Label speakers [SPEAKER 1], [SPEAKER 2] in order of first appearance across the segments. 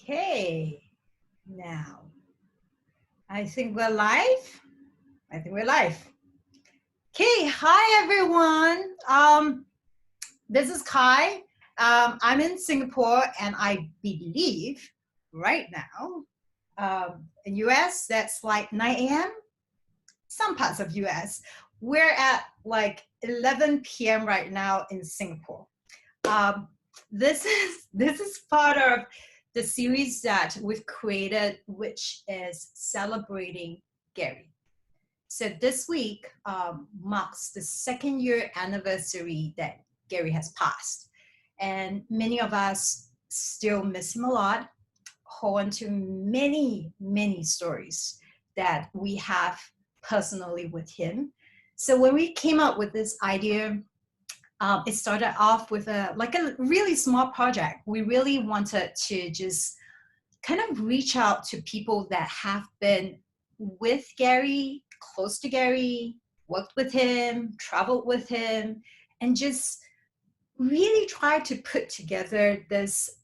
[SPEAKER 1] Okay, now I think we're live. I think we're live. Okay, hi everyone. This is Kai. I'm in Singapore, and I believe right now in US that's like 9 a.m. Some parts of US. We're at like 11 p.m. right now in Singapore. This is part of the series that we've created, which is celebrating Gary. So this week marks the 2nd year anniversary that Gary has passed. And many of us still miss him a lot, hold on to many, many stories that we have personally with him. So when we came up with this idea, it started off with a really small project. We really wanted to just kind of reach out to people that have been with Gary, close to Gary, worked with him, traveled with him, and just really try to put together this,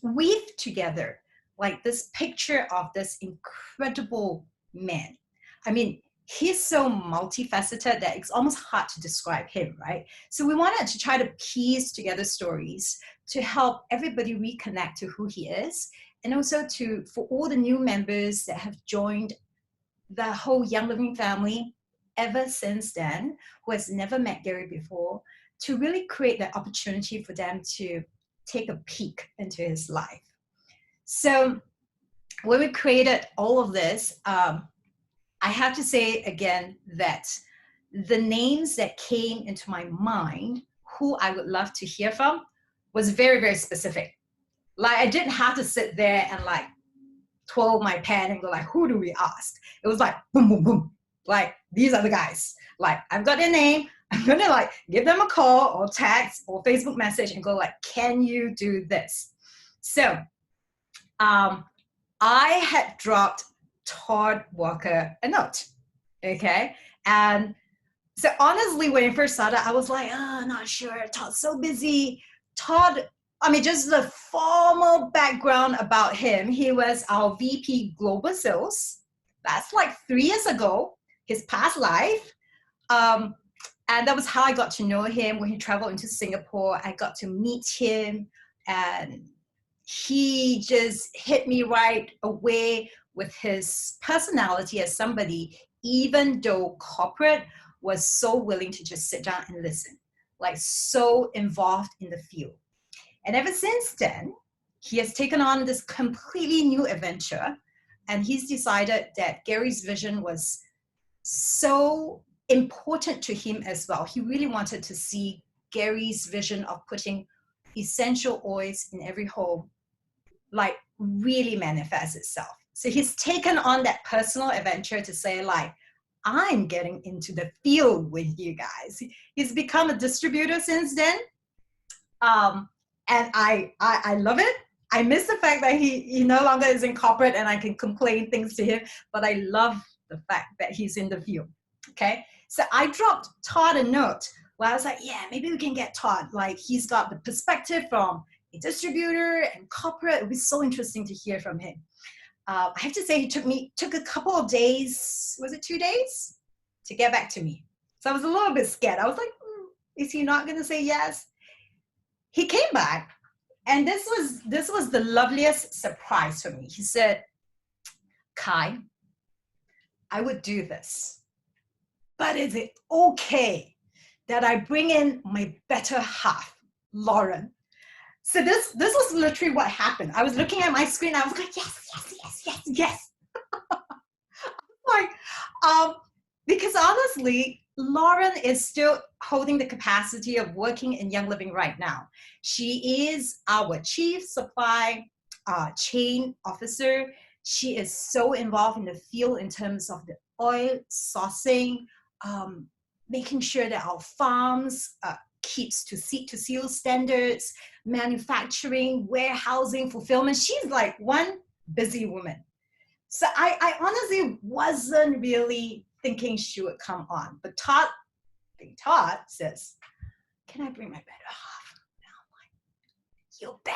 [SPEAKER 1] weave together like this picture of this incredible man. I mean, he's so multifaceted that it's almost hard to describe him, right? So we wanted to try to piece together stories to help everybody reconnect to who he is, and also for all the new members that have joined the whole Young Living family ever since then, who has never met Gary before, to really create that opportunity for them to take a peek into his life. So when we created all of this, I have to say again that the names that came into my mind, who I would love to hear from, was very, very specific. Like, I didn't have to sit there and like twirl my pen and go like, who do we ask? It was like, boom, boom, boom. Like, these are the guys. Like, I've got their name. I'm gonna like give them a call or text or Facebook message and go like, can you do this? So I had dropped Todd Walker a note, okay? And so honestly, when it first started, I was like, oh, not sure. Todd's so busy. Todd, I mean, just the formal background about him. He was our VP Global Sales. That's like 3 years ago, his past life. And that was how I got to know him. When he traveled into Singapore, I got to meet him, and he just hit me right away with his personality as somebody, even though corporate was so willing to just sit down and listen, like so involved in the field. And ever since then, he has taken on this completely new adventure, and he's decided that Gary's vision was so important to him as well. He really wanted to see Gary's vision of putting essential oils in every home like really manifest itself. So he's taken on that personal adventure to say like, I'm getting into the field with you guys. He's become a distributor since then. And I love it. I miss the fact that he no longer is in corporate and I can complain things to him, but I love the fact that he's in the field, okay? So I dropped Todd a note where I was like, yeah, maybe we can get Todd. Like, he's got the perspective from a distributor and corporate. It would be so interesting to hear from him. I have to say, he took a couple of days, was it 2 days, to get back to me. So I was a little bit scared. I was like, is he not going to say yes? He came back, and this was the loveliest surprise for me. He said, Kai, I would do this, but is it okay that I bring in my better half, Lauren? So this was literally what happened. I was looking at my screen. I was like, yes, yes, yes, yes, yes. Like, because honestly, Lauren is still holding the capacity of working in Young Living right now. She is our chief supply chain officer. She is so involved in the field in terms of the oil sourcing, making sure that our farms keeps to seed to seal standards, manufacturing, warehousing, fulfillment. She's like one busy woman. So I honestly wasn't really thinking she would come on. But Todd, being Todd, says, can I bring my bed off? And I'm like, you bet.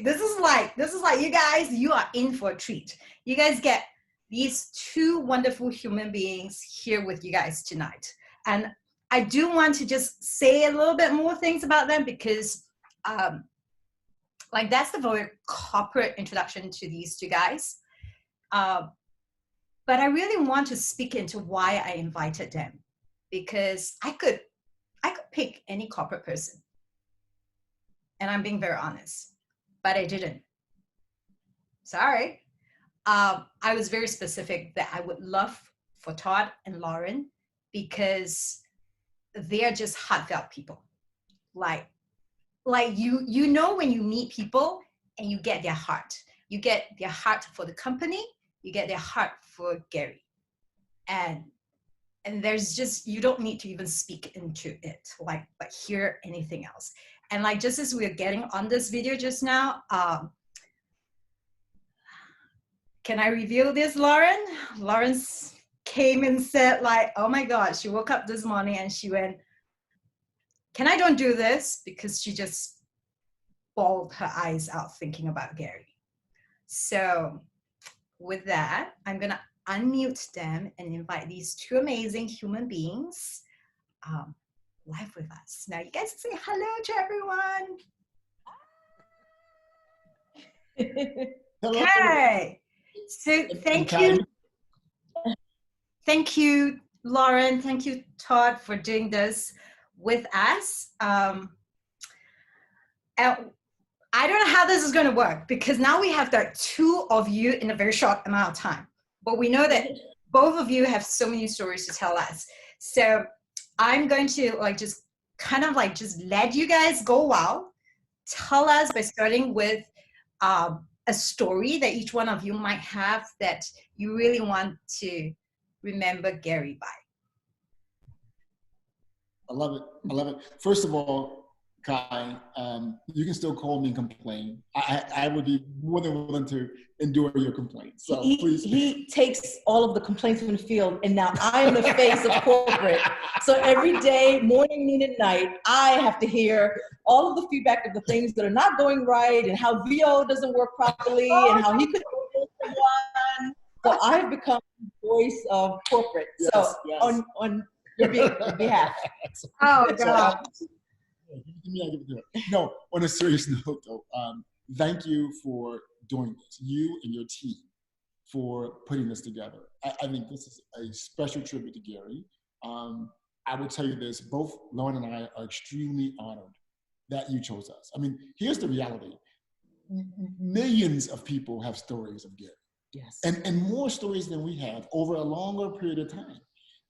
[SPEAKER 1] This is like, you guys, you are in for a treat. You guys get these two wonderful human beings here with you guys tonight. And I do want to just say a little bit more things about them because like that's the very corporate introduction to these two guys. But I really want to speak into why I invited them, because I could pick any corporate person, and I'm being very honest, but I didn't. Sorry. I was very specific that I would love for Todd and Lauren because they're just heartfelt people. Like you know when you meet people and you get their heart. You get their heart for the company, you get their heart for Gary. And there's just, you don't need to even speak into it, like hear anything else. And like just as we're getting on this video just now, can I reveal this, Lauren? Lawrence came and said like, oh my God, she woke up this morning and she went, can I don't do this? Because she just bawled her eyes out thinking about Gary. So with that, I'm gonna unmute them and invite these two amazing human beings live with us. Now you guys say hello to everyone.
[SPEAKER 2] Hello.
[SPEAKER 1] Okay. So thank you. Thank you, Lauren. Thank you, Todd, for doing this with us. And I don't know how this is going to work because now we have the two of you in a very short amount of time. But we know that both of you have so many stories to tell us. So I'm going to like just kind of like just let you guys go wild. Tell us by starting with a story that each one of you might have that you really want to remember Gary by.
[SPEAKER 2] I love it. I love it. First of all, Kai, you can still call me and complain. I would be more than willing to endure your complaints. So please.
[SPEAKER 3] He takes all of the complaints from the field, and now I am the face of corporate. So every day, morning, noon, and night, I have to hear all of the feedback of the things that are not going right, and how VO doesn't work properly, and how he could one. So I've become the voice of corporate. Yes, so yes. On your behalf.
[SPEAKER 1] Oh God.
[SPEAKER 2] No, on a serious note though, thank you for doing this, you and your team, for putting this together. I think this is a special tribute to Gary. I would tell you this, both Lauren and I are extremely honored that you chose us. I mean, here's the reality. Millions of people have stories of Gary.
[SPEAKER 3] Yes.
[SPEAKER 2] And more stories than we have over a longer period of time.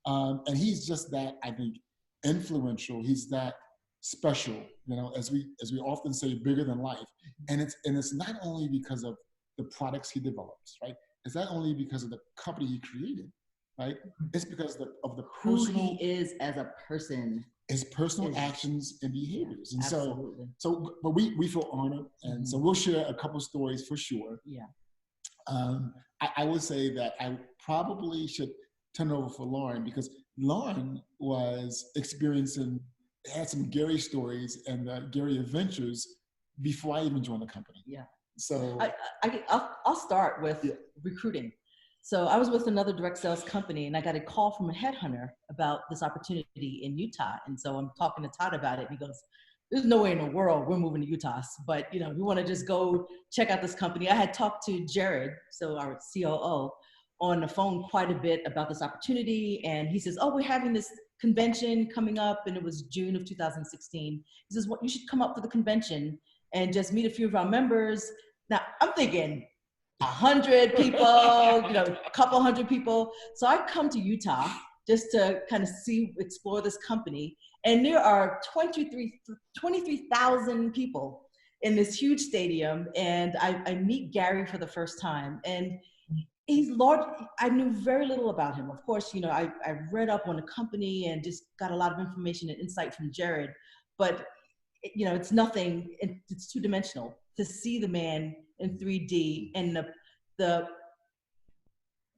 [SPEAKER 2] And he's just that, I think, influential. He's that special, you know, as we often say, bigger than life. And it's not only because of the products he develops, right? It's not only because of the company he created, right? It's because of the personal,
[SPEAKER 3] who he is as a person,
[SPEAKER 2] his personal actions and behaviors. And
[SPEAKER 3] absolutely.
[SPEAKER 2] But we feel honored, and so we'll share a couple stories for sure.
[SPEAKER 3] Yeah.
[SPEAKER 2] I would say that I probably should turn over for Lauren, because Lauren was had some Gary stories and Gary adventures before I even joined the company.
[SPEAKER 3] Yeah.
[SPEAKER 2] So
[SPEAKER 3] I'll start with recruiting. So I was with another direct sales company, and I got a call from a headhunter about this opportunity in Utah. And so I'm talking to Todd about it, and he goes, "There's no way in the world we're moving to Utah, but you know, we want to just go check out this company." I had talked to Jared, so our COO, on the phone quite a bit about this opportunity, and he says, "Oh, we're having this convention coming up, and it was June of 2016. He says, "What, you should come up for the convention and just meet a few of our members." Now I'm thinking 100 people, a couple hundred people. So I come to Utah just to kind of explore this company. And there are 23,000 people in this huge stadium. And I meet Gary for the first time. And he's large. I knew very little about him. Of course, I read up on the company and just got a lot of information and insight from Jared. But, it's nothing, it's two-dimensional. To see the man in 3D and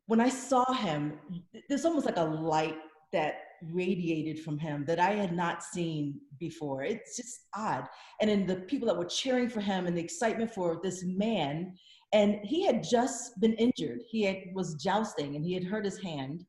[SPEAKER 3] when I saw him, there's almost like a light that radiated from him that I had not seen before. It's just odd. And then the people that were cheering for him and the excitement for this man, and he had just been injured. Was jousting and he had hurt his hand.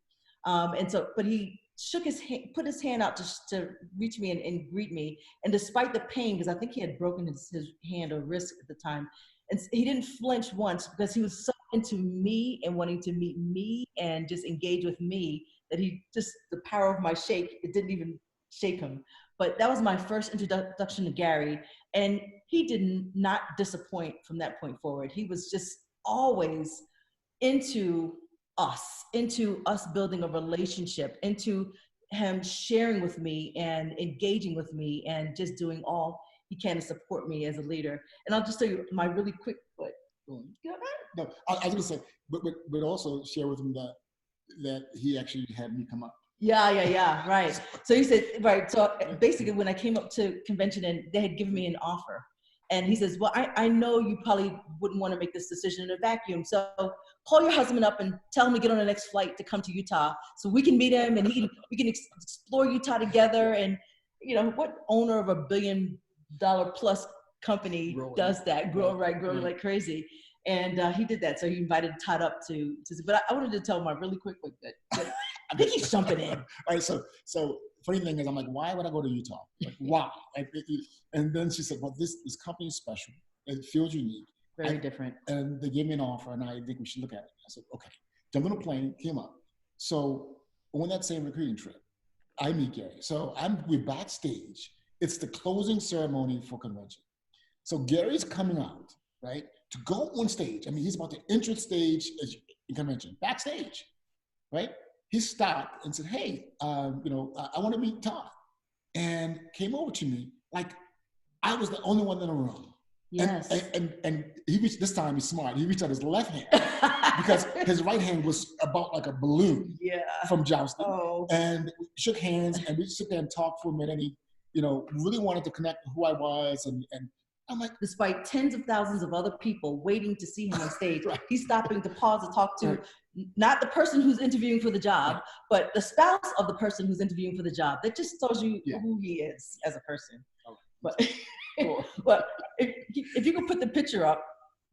[SPEAKER 3] But he shook his hand, put his hand out to reach me and greet me. And despite the pain, because I think he had broken his hand or wrist at the time, and he didn't flinch once because he was so into me and wanting to meet me and just engage with me that the power of my shake, it didn't even shake him. But that was my first introduction to Gary. And he did not disappoint from that point forward. He was just always into us building a relationship, into him sharing with me and engaging with me and just doing all he can to support me as a leader. And I'll just tell you my really quick,
[SPEAKER 2] No, I was gonna say, but also share with him that he actually had me come up.
[SPEAKER 3] Yeah, right. So he said, right. So basically when I came up to convention and they had given me an offer, and he says, well, I know you probably wouldn't want to make this decision in a vacuum. So call your husband up and tell him to get on the next flight to come to Utah so we can meet him and we can explore Utah together. And what owner of $1 billion plus company does that? Growing like crazy. And he did that. So he invited Todd up but I wanted to tell him really quick that I think he's jumping in.
[SPEAKER 2] All right, so funny thing is, I'm like, why would I go to Utah? Like, why? And then she said, well, this company is special. It feels unique.
[SPEAKER 3] Very different.
[SPEAKER 2] And they gave me an offer, and I think we should look at it. I said, okay. Jumped on a plane, came up. So on that same recruiting trip, I meet Gary. So we're backstage. It's the closing ceremony for convention. So Gary's coming out, right, to go on stage. I mean, he's about to enter stage in convention, backstage, right? He stopped and said, hey, I want to meet Todd. And came over to me like I was the only one in the room.
[SPEAKER 3] Yes.
[SPEAKER 2] And he reached, this time he's smart, he reached out his left hand because his right hand was about like a balloon from jousting.
[SPEAKER 3] Oh.
[SPEAKER 2] And we shook hands and we sit there and talked for a minute. And he, really wanted to connect with who I was. And I'm like,
[SPEAKER 3] despite tens of thousands of other people waiting to see him on stage, right. He's stopping to pause to talk to not the person who's interviewing for the job, but the spouse of the person who's interviewing for the job. That just tells you who he is as a person.
[SPEAKER 2] Oh.
[SPEAKER 3] But, but if you can put the picture up.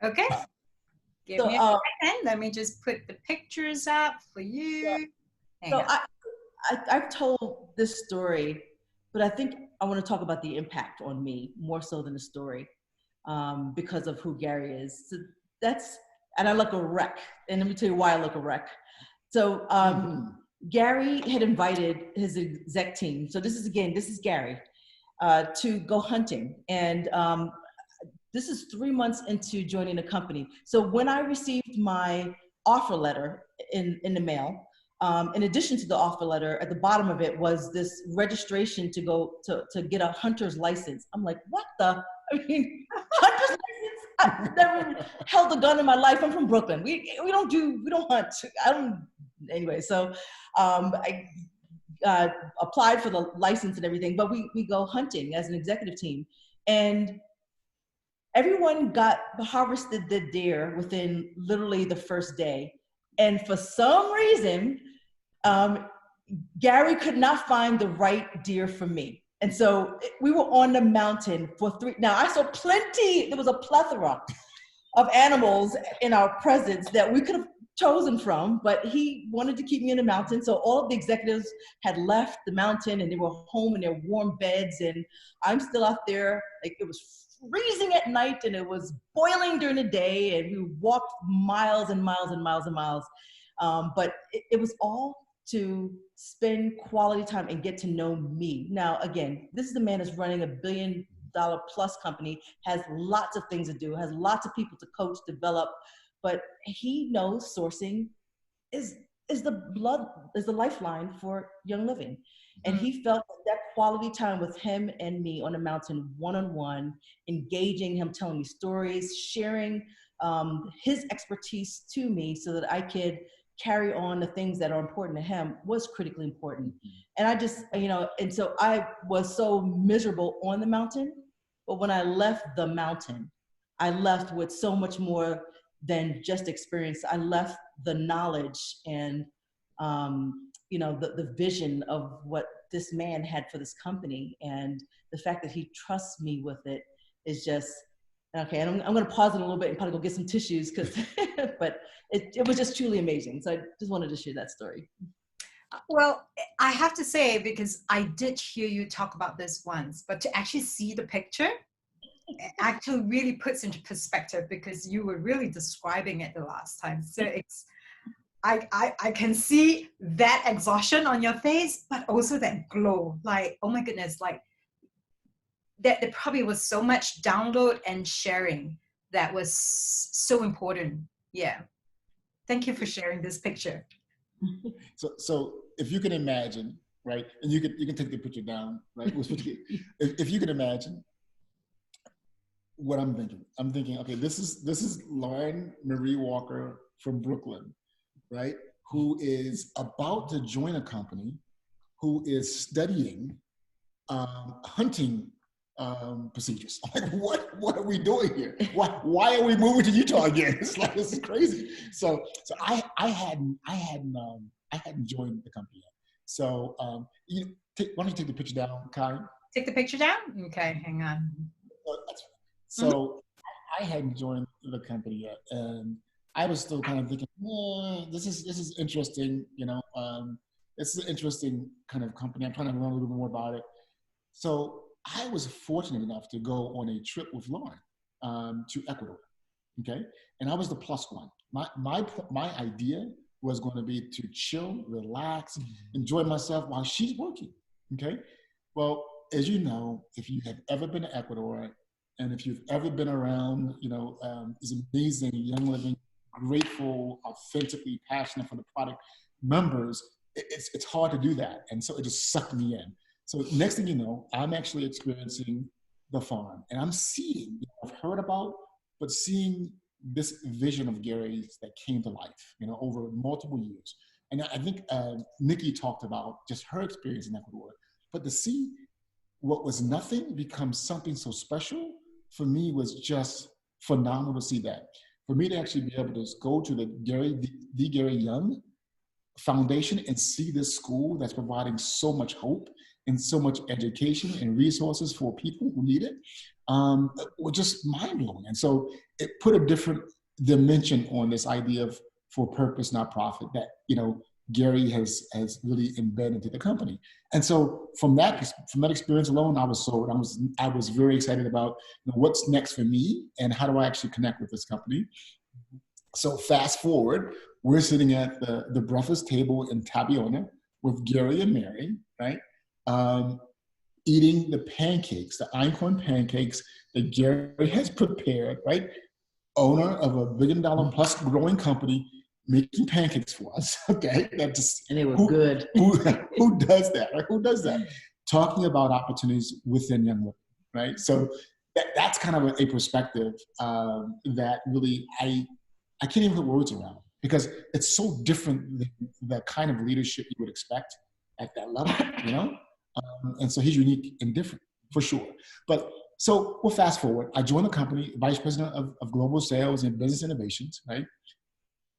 [SPEAKER 1] Okay. Give me a second. Let me just put the pictures up for you.
[SPEAKER 3] So I've told this story, but I think I want to talk about the impact on me more so than the story, because of who Gary is. So and I look a wreck. And let me tell you why I look a wreck. So Gary had invited his exec team. So this is Gary, to go hunting. And this is 3 months into joining the company. So when I received my offer letter in the mail, in addition to the offer letter, at the bottom of it was this registration to go to get a hunter's license. I'm like, what the? I mean, hunter's license? I've never held a gun in my life. I'm from Brooklyn. We don't hunt. Anyway, so I applied for the license and everything, but we go hunting as an executive team. And everyone harvested the deer within literally the first day. And for some reason, Gary could not find the right deer for me. And so we were on the mountain for now I saw there was a plethora of animals in our presence that we could have chosen from, but he wanted to keep me in the mountain. So all of the executives had left the mountain and they were home in their warm beds. And I'm still out there. Like, it was freezing at night and it was boiling during the day. And we walked miles and miles and miles and miles. But it was all to spend quality time and get to know me. Now, again, this is the man that's running $1 billion plus company, has lots of things to do, has lots of people to coach, develop, but he knows sourcing is the lifeline for Young Living. And he felt that quality time with him and me on the mountain, one-on-one, engaging him, telling me stories, sharing his expertise to me so that I could carry on the things that are important to him was critically important. And I just, and so I was so miserable on the mountain, but when I left the mountain, I left with so much more than just experience. I left the knowledge and, the vision of what this man had for this company, and the fact that he trusts me with it is just, okay, and I'm going to pause it a little bit and probably go get some tissues, but it was just truly amazing. So I just wanted to share that story.
[SPEAKER 1] Well, I have to say, because I did hear you talk about this once, but to actually see the picture, it actually really puts into perspective, because you were really describing it the last time. So it's, I can see that exhaustion on your face, but also that glow. Like, oh my goodness, like that there probably was so much download and sharing that was so important. Yeah. Thank you for sharing this picture.
[SPEAKER 2] So if you can imagine, right, and you can take the picture down, right? If you can imagine what I'm thinking, okay, this is Lauren Marie Walker from Brooklyn, right? Who is about to join a company, who is studying hunting procedures. I'm like, what are we doing here? Why are we moving to Utah again? It's like, this is crazy. So I hadn't joined the company yet. So why don't you take the picture down, Kai?
[SPEAKER 1] Take the picture down? Okay, hang on.
[SPEAKER 2] So I hadn't joined the company yet, and I was still kind of thinking, this is interesting, this is an interesting kind of company. I'm trying to learn a little bit more about it. So I was fortunate enough to go on a trip with Lauren to Ecuador, okay? And I was the plus one. My idea was going to be to chill, relax, enjoy myself while she's working, okay? Well, as you know, if you have ever been to Ecuador, and if you've ever been around, these amazing Young Living, grateful, authentically passionate for the product members, it's hard to do that. And so it just sucked me in. So next thing you know, I'm actually experiencing the farm, and I'm seeing, I've heard about, but seeing this vision of Gary's that came to life, over multiple years. And I think Nikki talked about just her experience in Ecuador, but to see what was nothing become something so special for me was just phenomenal to see that. For me to actually be able to go to the Gary Young Foundation and see this school that's providing so much hope and so much education and resources for people who need it, were just mind-blowing. And so it put a different dimension on this idea of for purpose, not profit, that, Gary has really embedded into the company. And so from that experience alone, I was sold. I was very excited about what's next for me and how do I actually connect with this company. So fast forward, we're sitting at the breakfast table in Tabiona with Gary and Mary, right? Eating the pancakes, the einkorn pancakes that Gary has prepared, right? Owner of $1 billion plus growing company, making pancakes for us, okay?
[SPEAKER 3] And they were good.
[SPEAKER 2] Who does that, right? Who does that? Talking about opportunities within Young Living, right? So that's kind of a perspective that really I can't even put words around, because it's so different than the kind of leadership you would expect at that level, And so he's unique and different, for sure. But so we'll fast forward. I joined the company, Vice President of Global Sales and Business Innovations, right?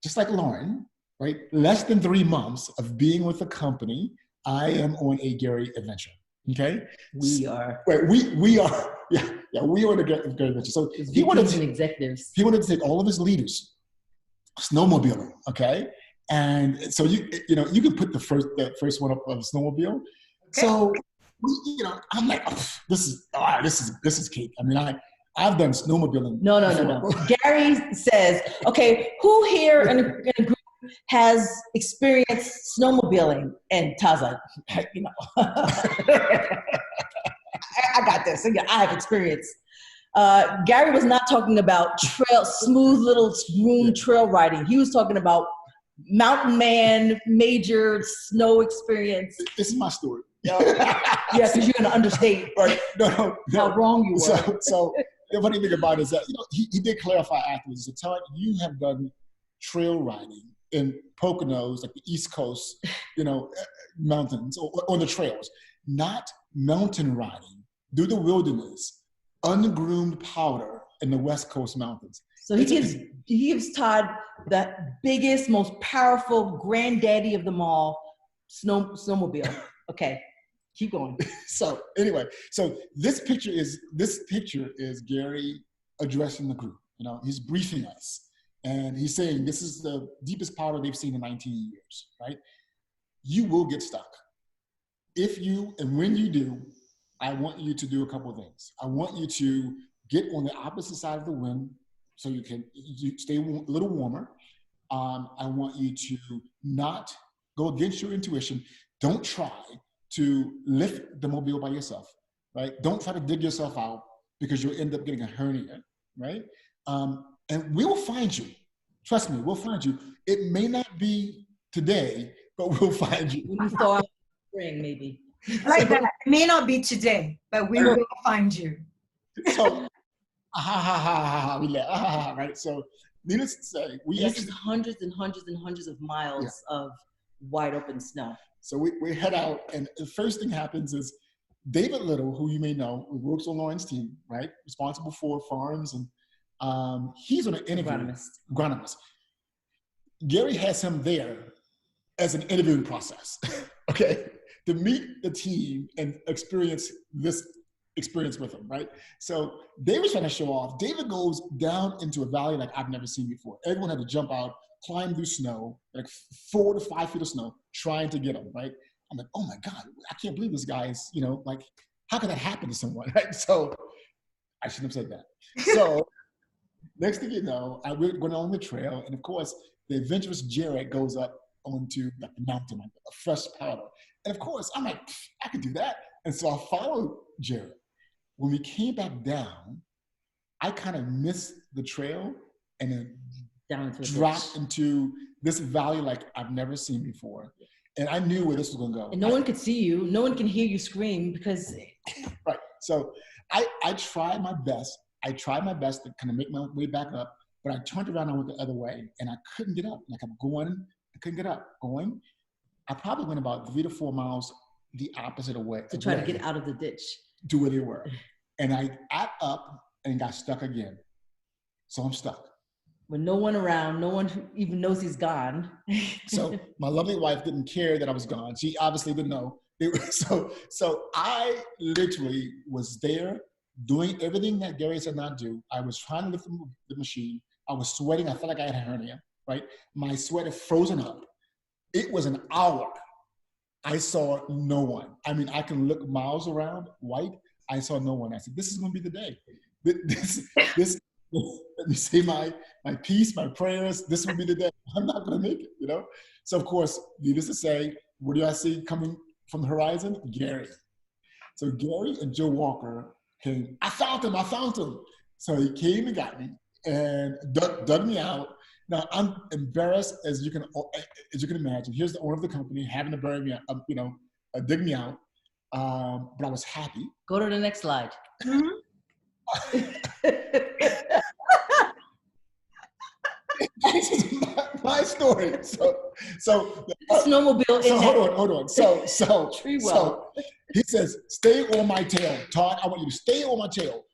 [SPEAKER 2] Just like Lauren, right? Less than 3 months of being with the company, I am on a Gary adventure, okay?
[SPEAKER 3] We are.
[SPEAKER 2] Right, we are, yeah, we are on a Gary adventure. So he wanted to take all of his leaders snowmobiling, okay? And so you can put the first one up of snowmobile. Okay. So I'm like, this is cake. I mean, I've done snowmobiling.
[SPEAKER 3] No. Gary says, okay, who here in a group has experienced snowmobiling, and Todd's like, you know, I got this. I have experience. Gary was not talking about smooth little room trail riding. He was talking about mountain man, major snow experience.
[SPEAKER 2] This is my story.
[SPEAKER 3] Yeah, because you're going to understate
[SPEAKER 2] no.
[SPEAKER 3] how wrong you were.
[SPEAKER 2] So the funny thing about it is that, you know, he did clarify afterwards. He said, Todd, you have done trail riding in Poconos, like the East Coast, you know, mountains or on the trails, not mountain riding through the wilderness, ungroomed powder in the West Coast mountains.
[SPEAKER 3] So he gives Todd the biggest, most powerful granddaddy of them all, snowmobile. Okay, keep going.
[SPEAKER 2] So anyway, this picture is Gary addressing the group. You know, he's briefing us, and he's saying this is the deepest powder they've seen in 19 years. Right? You will get stuck. If you and when you do, I want you to do a couple of things. I want you to get on the opposite side of the wind so you stay a little warmer. I want you to not go against your intuition. Don't try to lift the mobile by yourself, right? Don't try to dig yourself out because you'll end up getting a hernia, right? And we will find you. Trust me, we'll find you. It may not be today, but we'll find you.
[SPEAKER 3] When you thaw out spring, maybe.
[SPEAKER 1] Like that. It may not be today, but we will find you.
[SPEAKER 2] So, right? So, needless to say,
[SPEAKER 3] this is hundreds and hundreds and hundreds of miles of wide open snow.
[SPEAKER 2] So we head out, and the first thing happens is David Little, who you may know, who works on Lauren's team, right? Responsible for farms, and he's on an interview. Agronomist. Gary has him there as an interviewing process, okay, to meet the team and experience this experience with them, right? So David's trying to show off. David goes down into a valley like I've never seen before. Everyone had to jump out, climb through snow, like 4 to 5 feet of snow, trying to get him, right? I'm like, oh my God, I can't believe this guy is, you know, like, how could that happen to someone, right? So I shouldn't have said that. So next thing you know, we're going along the trail, and of course, the adventurous Jared goes up onto the mountain, like a fresh powder. And of course, I'm like, I could do that. And so I followed Jared. When we came back down, I kind of missed the trail and then dropped into this valley like I've never seen before. And I knew where this was going to go.
[SPEAKER 3] And no one could see you. No one can hear you scream because...
[SPEAKER 2] Right. So I tried my best. I tried my best to kind of make my way back up, but I turned around and went the other way, and I couldn't get up. Like I'm going, I couldn't get up. Going. I probably went about 3 to 4 miles the opposite way.
[SPEAKER 3] To try to get out of the ditch.
[SPEAKER 2] To where they were. And I got up and got stuck again. So I'm stuck.
[SPEAKER 3] With no one around, no one who even knows he's gone.
[SPEAKER 2] So my lovely wife didn't care that I was gone. She obviously didn't know. So I literally was there doing everything that Gary said not do. I was trying to lift the machine. I was sweating. I felt like I had a hernia, right? My sweat had frozen up. It was an hour. I saw no one. I mean, I can look miles around, white. I saw no one. I said, this is going to be the day. This let me say my piece, my prayers. This will be the day. I'm not going to make it, you know? So, of course, needless to say, what do I see coming from the horizon? Gary. So Gary and Joe Walker came. I found him. So he came and got me and dug me out. Now, I'm embarrassed, as you can imagine. Here's the owner of the company having to bury me, dig me out. But I was happy.
[SPEAKER 3] Go to the next slide.
[SPEAKER 2] This is my story. So
[SPEAKER 3] snowmobile.
[SPEAKER 2] So hold on. So
[SPEAKER 3] Tree well.
[SPEAKER 2] So he says, "Stay on my tail, Todd. I want you to stay on my tail."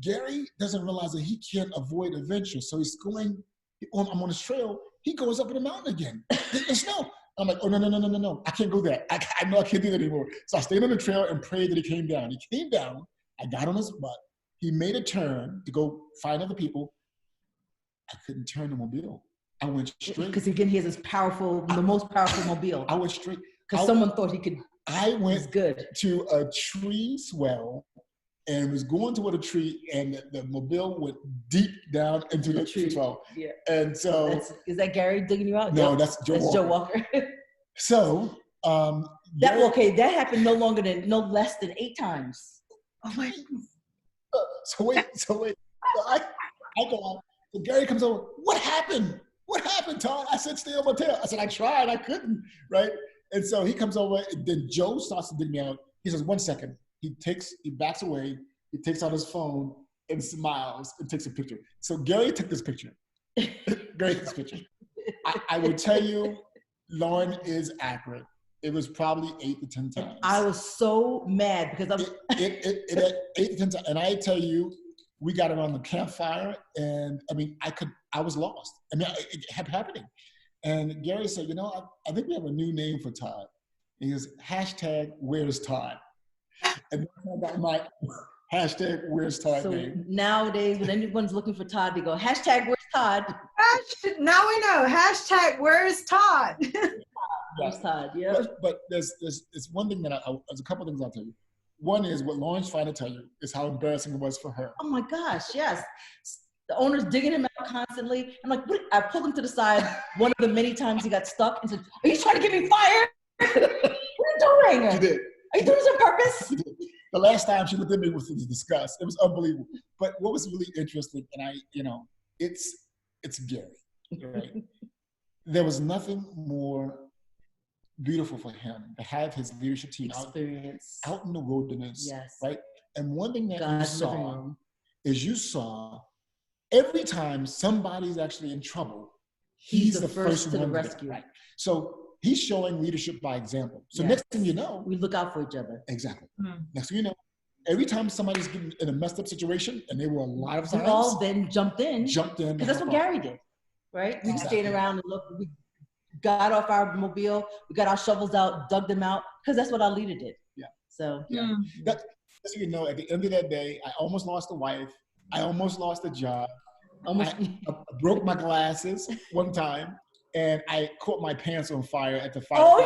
[SPEAKER 2] Gary doesn't realize that he can't avoid adventure, so he's going. I'm on his trail. He goes up in the mountain again. There's snow. I'm like, oh no! I can't go there. I know I can't do that anymore. So I stayed on the trail and prayed that he came down. He came down. I got on his butt. He made a turn to go find other people. I couldn't turn the mobile. I went straight.
[SPEAKER 3] Because again, he has this the most powerful mobile.
[SPEAKER 2] I went straight.
[SPEAKER 3] Because someone thought he could.
[SPEAKER 2] I went
[SPEAKER 3] good
[SPEAKER 2] to a tree swell and was going toward a tree, and the mobile went deep down into the tree.
[SPEAKER 3] Yeah.
[SPEAKER 2] And so,
[SPEAKER 3] is that Gary digging you out?
[SPEAKER 2] No,
[SPEAKER 3] Yep.
[SPEAKER 2] that's
[SPEAKER 3] Joe Walker.
[SPEAKER 2] So
[SPEAKER 3] that happened no less than 8 times.
[SPEAKER 1] Oh my.
[SPEAKER 2] So wait. So I go out. So Gary comes over. What happened? What happened, Todd? I said, stay on my tail. I said, I tried. I couldn't. Right. And so he comes over. And then Joe starts to dig me out. He says, 1 second. He backs away. He takes out his phone and smiles and takes a picture. So Gary took this picture. I will tell you, Lauren is accurate. It was probably 8 to 10 times.
[SPEAKER 3] I was so mad because
[SPEAKER 2] it 8 to 10 times. And I tell you, we got around the campfire, and I mean, I was lost. I mean, it kept happening. And Gary said, I think we have a new name for Todd. He goes, #Where's Todd? And I got my #Where's Todd name.
[SPEAKER 3] Nowadays, when anyone's looking for Todd, they go, #Where's Todd?
[SPEAKER 1] Now we know, #Where's Todd?
[SPEAKER 3] Where's Todd, yeah.
[SPEAKER 2] But there's one thing there's a couple of things I'll tell you. One is what Lauren's trying to tell you is how embarrassing it was for her.
[SPEAKER 3] Oh my gosh, yes. The owner's digging him out constantly. I'm like, what? I pulled him to the side one of the many times he got stuck and said, are you trying to get me fired? What are you doing?
[SPEAKER 2] She did.
[SPEAKER 3] Are you doing this on purpose?
[SPEAKER 2] The last time she looked at me with disgust. It was unbelievable. But what was really interesting, and it's Gary, right? There was nothing more beautiful for him to have his leadership team out in the wilderness,
[SPEAKER 3] yes,
[SPEAKER 2] right? And one thing that you saw every time somebody's actually in trouble, he's the first
[SPEAKER 3] to the
[SPEAKER 2] one
[SPEAKER 3] rescue.
[SPEAKER 2] Right? So he's showing leadership by example. So next thing you know,
[SPEAKER 3] we look out for each other.
[SPEAKER 2] Exactly. Next thing you know, every time somebody's getting in a messed up situation, and there were a lot of times,
[SPEAKER 3] we all then jumped in.
[SPEAKER 2] Because
[SPEAKER 3] that's what Gary did, right? We stayed around and looked. We got off our mobile. We got our shovels out, dug them out, because that's what our leader did.
[SPEAKER 2] Yeah.
[SPEAKER 3] So
[SPEAKER 2] that's at the end of that day, I almost lost a wife. I almost lost a job. I broke my glasses one time, and I caught my pants on fire at the fire.
[SPEAKER 3] Oh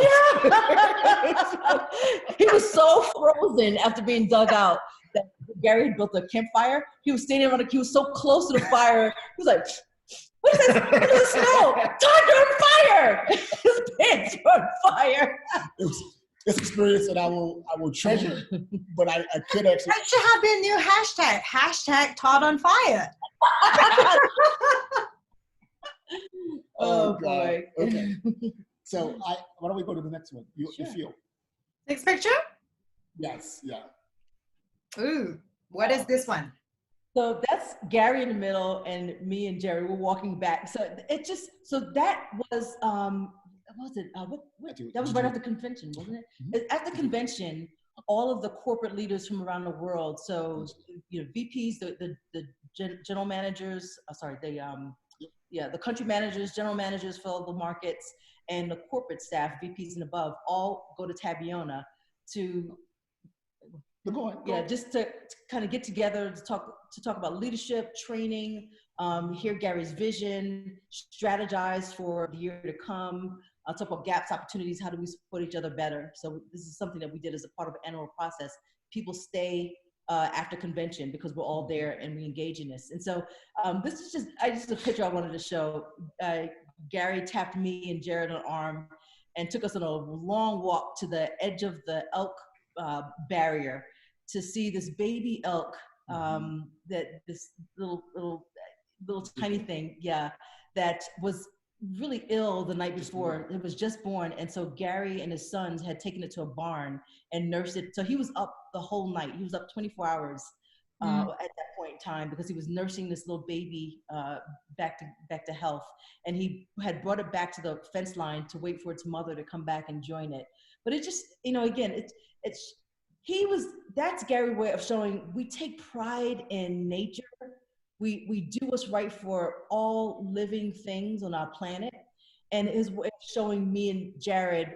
[SPEAKER 3] yeah! He was so frozen after being dug out that Gary had built a campfire. He was standing he was so close to the fire. He was like, what is this? What is this smell? Todd, you're on fire! His pants were on fire.
[SPEAKER 2] It's experience that I will treasure, but I could actually.
[SPEAKER 1] That should have been a new hashtag Todd on fire.
[SPEAKER 3] Oh boy.
[SPEAKER 2] Okay. So why don't we go to the next one? You feel.
[SPEAKER 1] Next picture?
[SPEAKER 2] Yes, yeah.
[SPEAKER 3] Ooh,
[SPEAKER 1] what is this one?
[SPEAKER 3] So that's Gary in the middle, and me and Jerry were walking back. So that was what was it? That was right after convention, wasn't it? Mm-hmm. At the convention, all of the corporate leaders from around the world. So VPs, the general managers. The country managers, general managers for all the markets, and the corporate staff, VPs and above, all go to Tabiona to. Just to kind of get together to talk about leadership, training, hear Gary's vision, strategize for the year to come, talk about gaps, opportunities, how do we support each other better. So this is something that we did as a part of the annual process. People stay after convention because we're all there and we engage in this. And so this is just a picture I wanted to show. Gary tapped me and Jared on the arm and took us on a long walk to the edge of the elk barrier to see this baby elk, that this little tiny thing, that was really ill the night before. It was just born, and so Gary and his sons had taken it to a barn and nursed it. So he was up the whole night. He was up 24 hours at that point in time because he was nursing this little baby back to health, and he had brought it back to the fence line to wait for its mother to come back and join it. But it just, again, that's Gary's way of showing we take pride in nature. We do what's right for all living things on our planet, and his way of showing me and Jared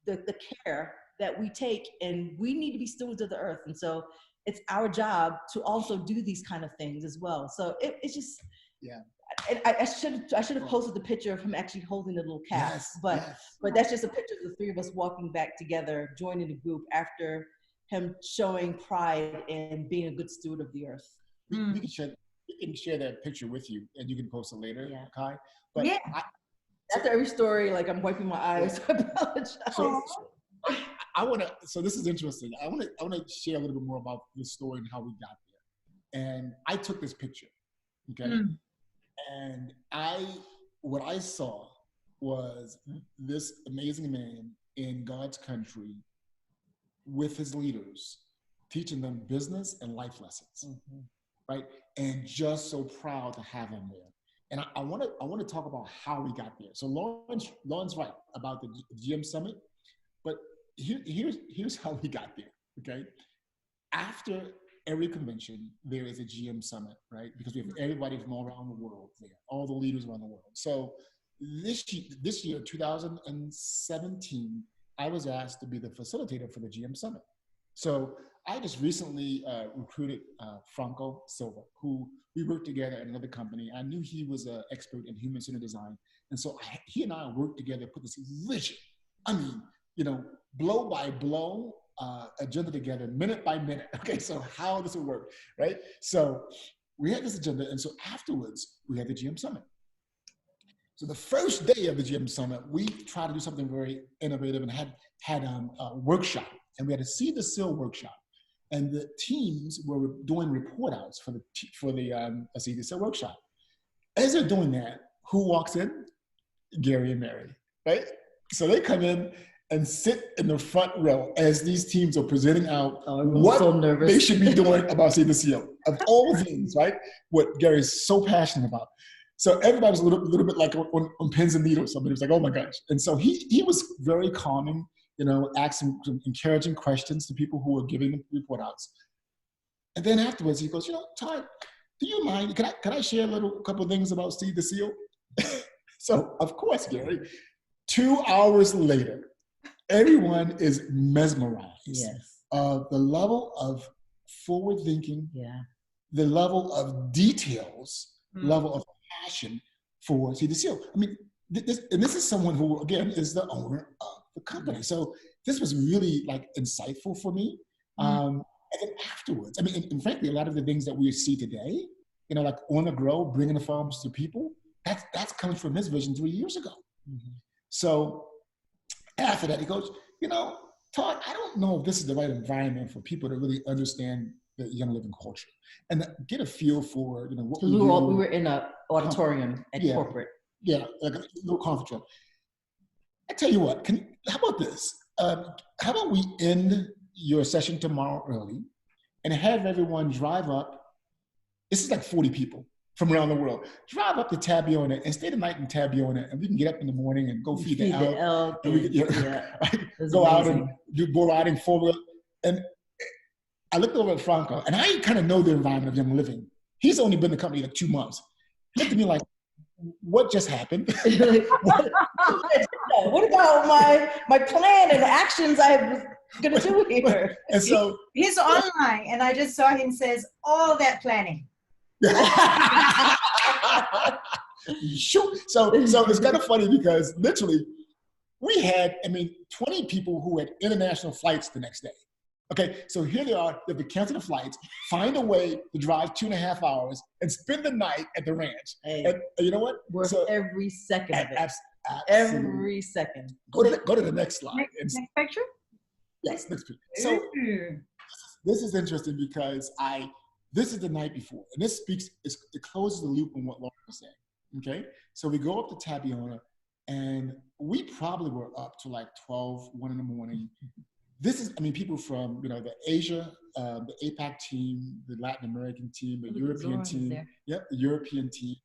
[SPEAKER 3] the care that we take, and we need to be stewards of the earth. And so it's our job to also do these kind of things as well. So it's just, I should have posted the picture of him actually holding the little calf, but that's just a picture of the three of us walking back together, joining the group after him showing pride and being a good steward of the earth.
[SPEAKER 2] We can share that picture with you, and you can post it later, Kai. But
[SPEAKER 1] yeah.
[SPEAKER 3] After every story, like I'm wiping my eyes. I apologize.
[SPEAKER 2] So I want to. So this is interesting. I want to share a little bit more about this story and how we got there. And I took this picture, okay. And what I saw was this amazing man in God's country with his leaders, teaching them business and life lessons, right? And just so proud to have him there. And I want to talk about how we got there. So Lauren's right about the GM Summit, but here's how we got there. Okay, after every convention, there is a GM Summit, right? Because we have everybody from all around the world there, all the leaders around the world. So this year, 2017, I was asked to be the facilitator for the GM Summit. So I just recently recruited Franco Silva, who we worked together at another company. I knew he was an expert in human-centered design. And so he and I worked together, put this vision, blow by blow, agenda together, minute by minute. Okay, so how this would work, right? So we had this agenda. And so afterwards, we had the GM Summit. So the first day of the GM Summit, we tried to do something very innovative and had a workshop. And we had a See the Seal workshop. And the teams were doing report outs for the See the Seal workshop. As they're doing that, who walks in? Gary and Mary, right? So they come in and sit in the front row as these teams are presenting out what they should be doing about See the Seal. Of all things, right? What Gary is so passionate about. So everybody was a little bit like on pins and needles. Somebody was like, oh my gosh. And so he was very calming, asking some encouraging questions to people who were giving the report outs. And then afterwards he goes, Todd, do you mind? Can I share a couple of things about See the Seal? So of course, Gary, 2 hours later, everyone is mesmerized of the level of forward thinking, the level of details, level of passion for See the Seal. I mean, this is someone who, again, is the owner of the company. So this was really insightful for me. And then afterwards, I mean, and frankly, a lot of the things that we see today, like On the Grow, bringing the farms to people, that's coming from his vision 3 years ago. So after that, he goes, Todd, I don't know if this is the right environment for people to really understand the Young Living culture and get a feel for, what we do.
[SPEAKER 3] We were in an auditorium at corporate.
[SPEAKER 2] Yeah, like a little conference room. I tell you what, how about this? How about we end your session tomorrow early and have everyone drive up. This is like 40 people from around the world. Drive up to Tabiona and stay the night in Tabiona, and we can get up in the morning and go feed the elk. And we can go out and do bull riding, four-wheel. And I looked over at Franco, and I kind of know the environment of Young Living. He's only been in the company like 2 months. He looked at me like, what just happened?
[SPEAKER 3] What about my plan and the actions I'm going to do here?
[SPEAKER 2] And so
[SPEAKER 1] he's online, and I just saw him says all that planning.
[SPEAKER 2] Shoot. So it's kind of funny because literally we had, 20 people who had international flights the next day. Okay, so here they are, they have to cancel the flights, find a way to drive 2.5 hours and spend the night at the ranch.
[SPEAKER 3] Hey,
[SPEAKER 2] and you know what?
[SPEAKER 3] Worth every second of it.
[SPEAKER 2] Absolutely.
[SPEAKER 3] Every second.
[SPEAKER 2] Go to the next slide.
[SPEAKER 1] Next picture?
[SPEAKER 2] Yes, next picture. So this is interesting because this is the night before, and this it closes the loop on what Lauren was saying. Okay, so we go up to Tabiona, and we probably were up to like 12, 1 in the morning. This is, people from, the Asia, the APAC team, the Latin American team, the European team. Yep, the European team,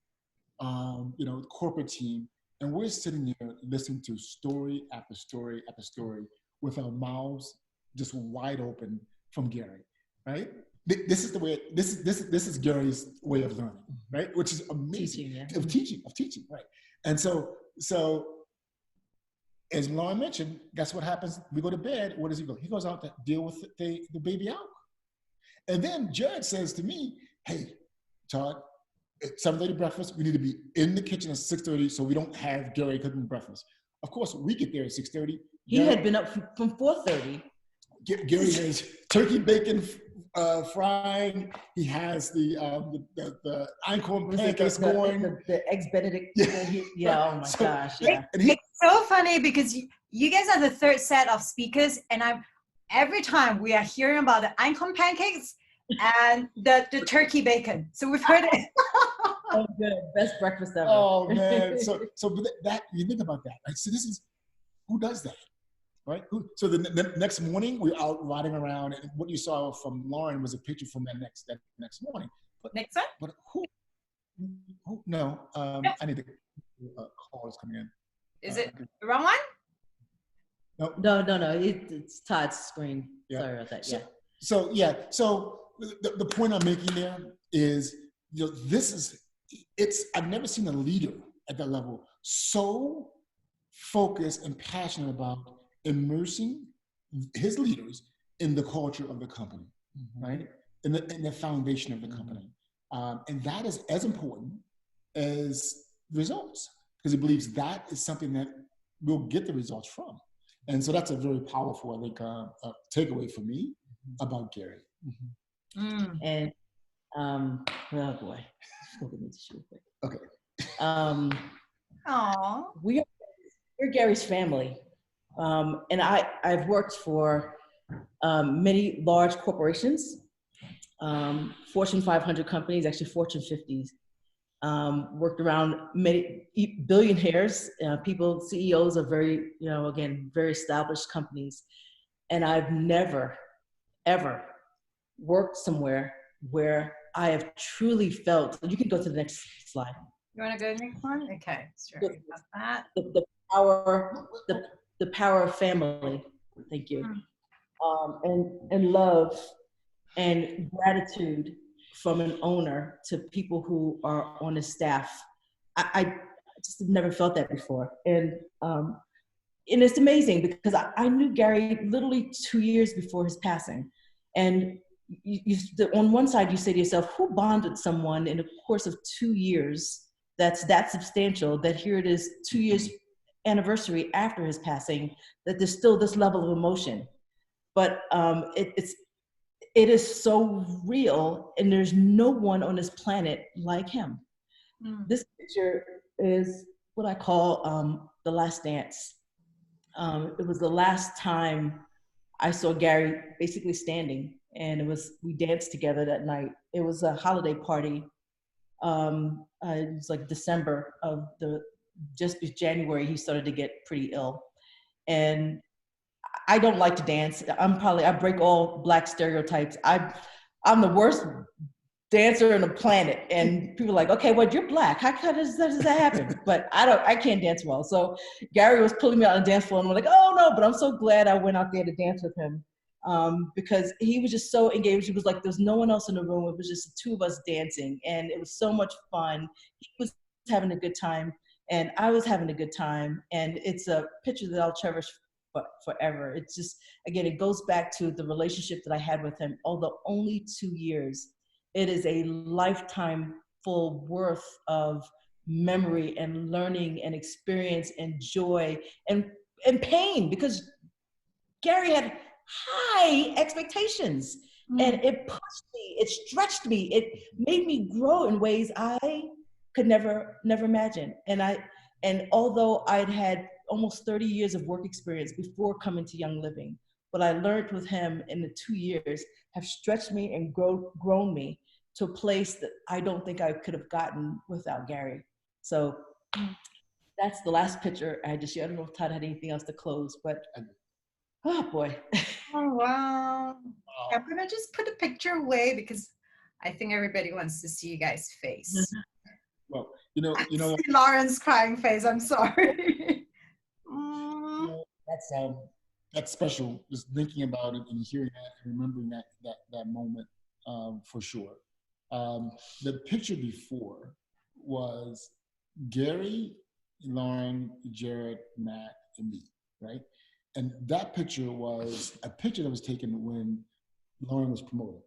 [SPEAKER 2] the corporate team. And we're sitting here listening to story after story after story with our mouths just wide open from Gary, right? This is the way, this is Gary's way of learning, right? Which is amazing. Teaching, right? And so as Lauren mentioned, guess what happens? We go to bed. Where does he go? He goes out to deal with the baby elk. And then Jared says to me, hey, Todd, at 7:30 breakfast, we need to be in the kitchen at 6:30 so we don't have Gary cooking breakfast. Of course, we get there at 6:30.
[SPEAKER 3] He had been up from 4:30.
[SPEAKER 2] Gary has turkey bacon frying. He has the einkorn pancakes going.
[SPEAKER 3] The eggs Benedict.
[SPEAKER 2] Yeah.
[SPEAKER 3] Yeah. Oh my gosh. Yeah.
[SPEAKER 1] It's so funny because you guys are the third set of speakers, and every time we are hearing about the einkorn pancakes and the turkey bacon. So we've heard it.
[SPEAKER 3] Oh, good. Best breakfast ever.
[SPEAKER 2] Oh man. So but that you think about that, right? So this is who does that, right? So the next morning we're out riding around, and what you saw from Lauren was a picture from that next morning. But
[SPEAKER 1] Next one.
[SPEAKER 2] But who? No. I need to. Call is coming in.
[SPEAKER 1] Is it the wrong one?
[SPEAKER 2] Nope.
[SPEAKER 3] No. It's Todd's screen.
[SPEAKER 2] Yeah.
[SPEAKER 3] Sorry about that.
[SPEAKER 2] So the point I'm making there is, I've never seen a leader at that level so focused and passionate about immersing his leaders in the culture of the company, right? In the foundation of the company. And that is as important as results, because he believes that is something that we'll get the results from. And so that's a very powerful, I think, takeaway for me about Gary.
[SPEAKER 3] And oh boy, go get me to shoot quick.
[SPEAKER 2] Okay.
[SPEAKER 3] We're Gary's family, and I've worked for many large corporations, Fortune 500 companies, actually Fortune 50s. Worked around many billionaires, people, CEOs of very established companies. And I've never, ever worked somewhere where I have truly felt, you can go to the next slide.
[SPEAKER 1] You want to go to the next one? Okay, sure. That.
[SPEAKER 3] The power of family. Thank you. And love and gratitude from an owner to people who are on his staff. I just have never felt that before. And it's amazing because I knew Gary literally 2 years before his passing. And on one side, you say to yourself, who bonded someone in the course of 2 years that's that substantial, that here it is 2 years anniversary after his passing, that there's still this level of emotion. But it is so real, and there's no one on this planet like him. This picture is what I call the last dance. It was the last time I saw Gary basically standing, and we danced together that night. It was a holiday party. It was like December of just January, he started to get pretty ill. And I don't like to dance. I break all Black stereotypes. I'm the worst dancer on the planet. And people are like, okay, well, you're Black. How does that happen? But I can't dance well. So Gary was pulling me out on the dance floor, and I'm like, oh no, but I'm so glad I went out there to dance with him. Because he was just so engaged. He was like, there's no one else in the room. It was just the two of us dancing. And it was so much fun. He was having a good time, and I was having a good time. And it's a picture that I'll cherish forever. It's just, again, it goes back to the relationship that I had with him. Although only 2 years, it is a lifetime full worth of memory and learning and experience and joy and pain, because Gary had high expectations, and it pushed me, it stretched me, it made me grow in ways I could never imagine. And although I'd had almost 30 years of work experience before coming to Young Living, what I learned with him in the 2 years have stretched me and grown me to a place that I don't think I could have gotten without Gary. So that's the last picture I had to share. I don't know if Todd had anything else to close, but oh boy.
[SPEAKER 1] Oh, wow. I'm going to just put a picture away because I think everybody wants to see you guys' face.
[SPEAKER 2] Well, you know,
[SPEAKER 1] see Lauren's crying face. I'm sorry.
[SPEAKER 2] That's special. Just thinking about it and hearing that and remembering that moment, for sure. The picture before was Gary, Lauren, Jared, Matt, and me, right? And that picture was a picture that was taken when Lauren was promoted,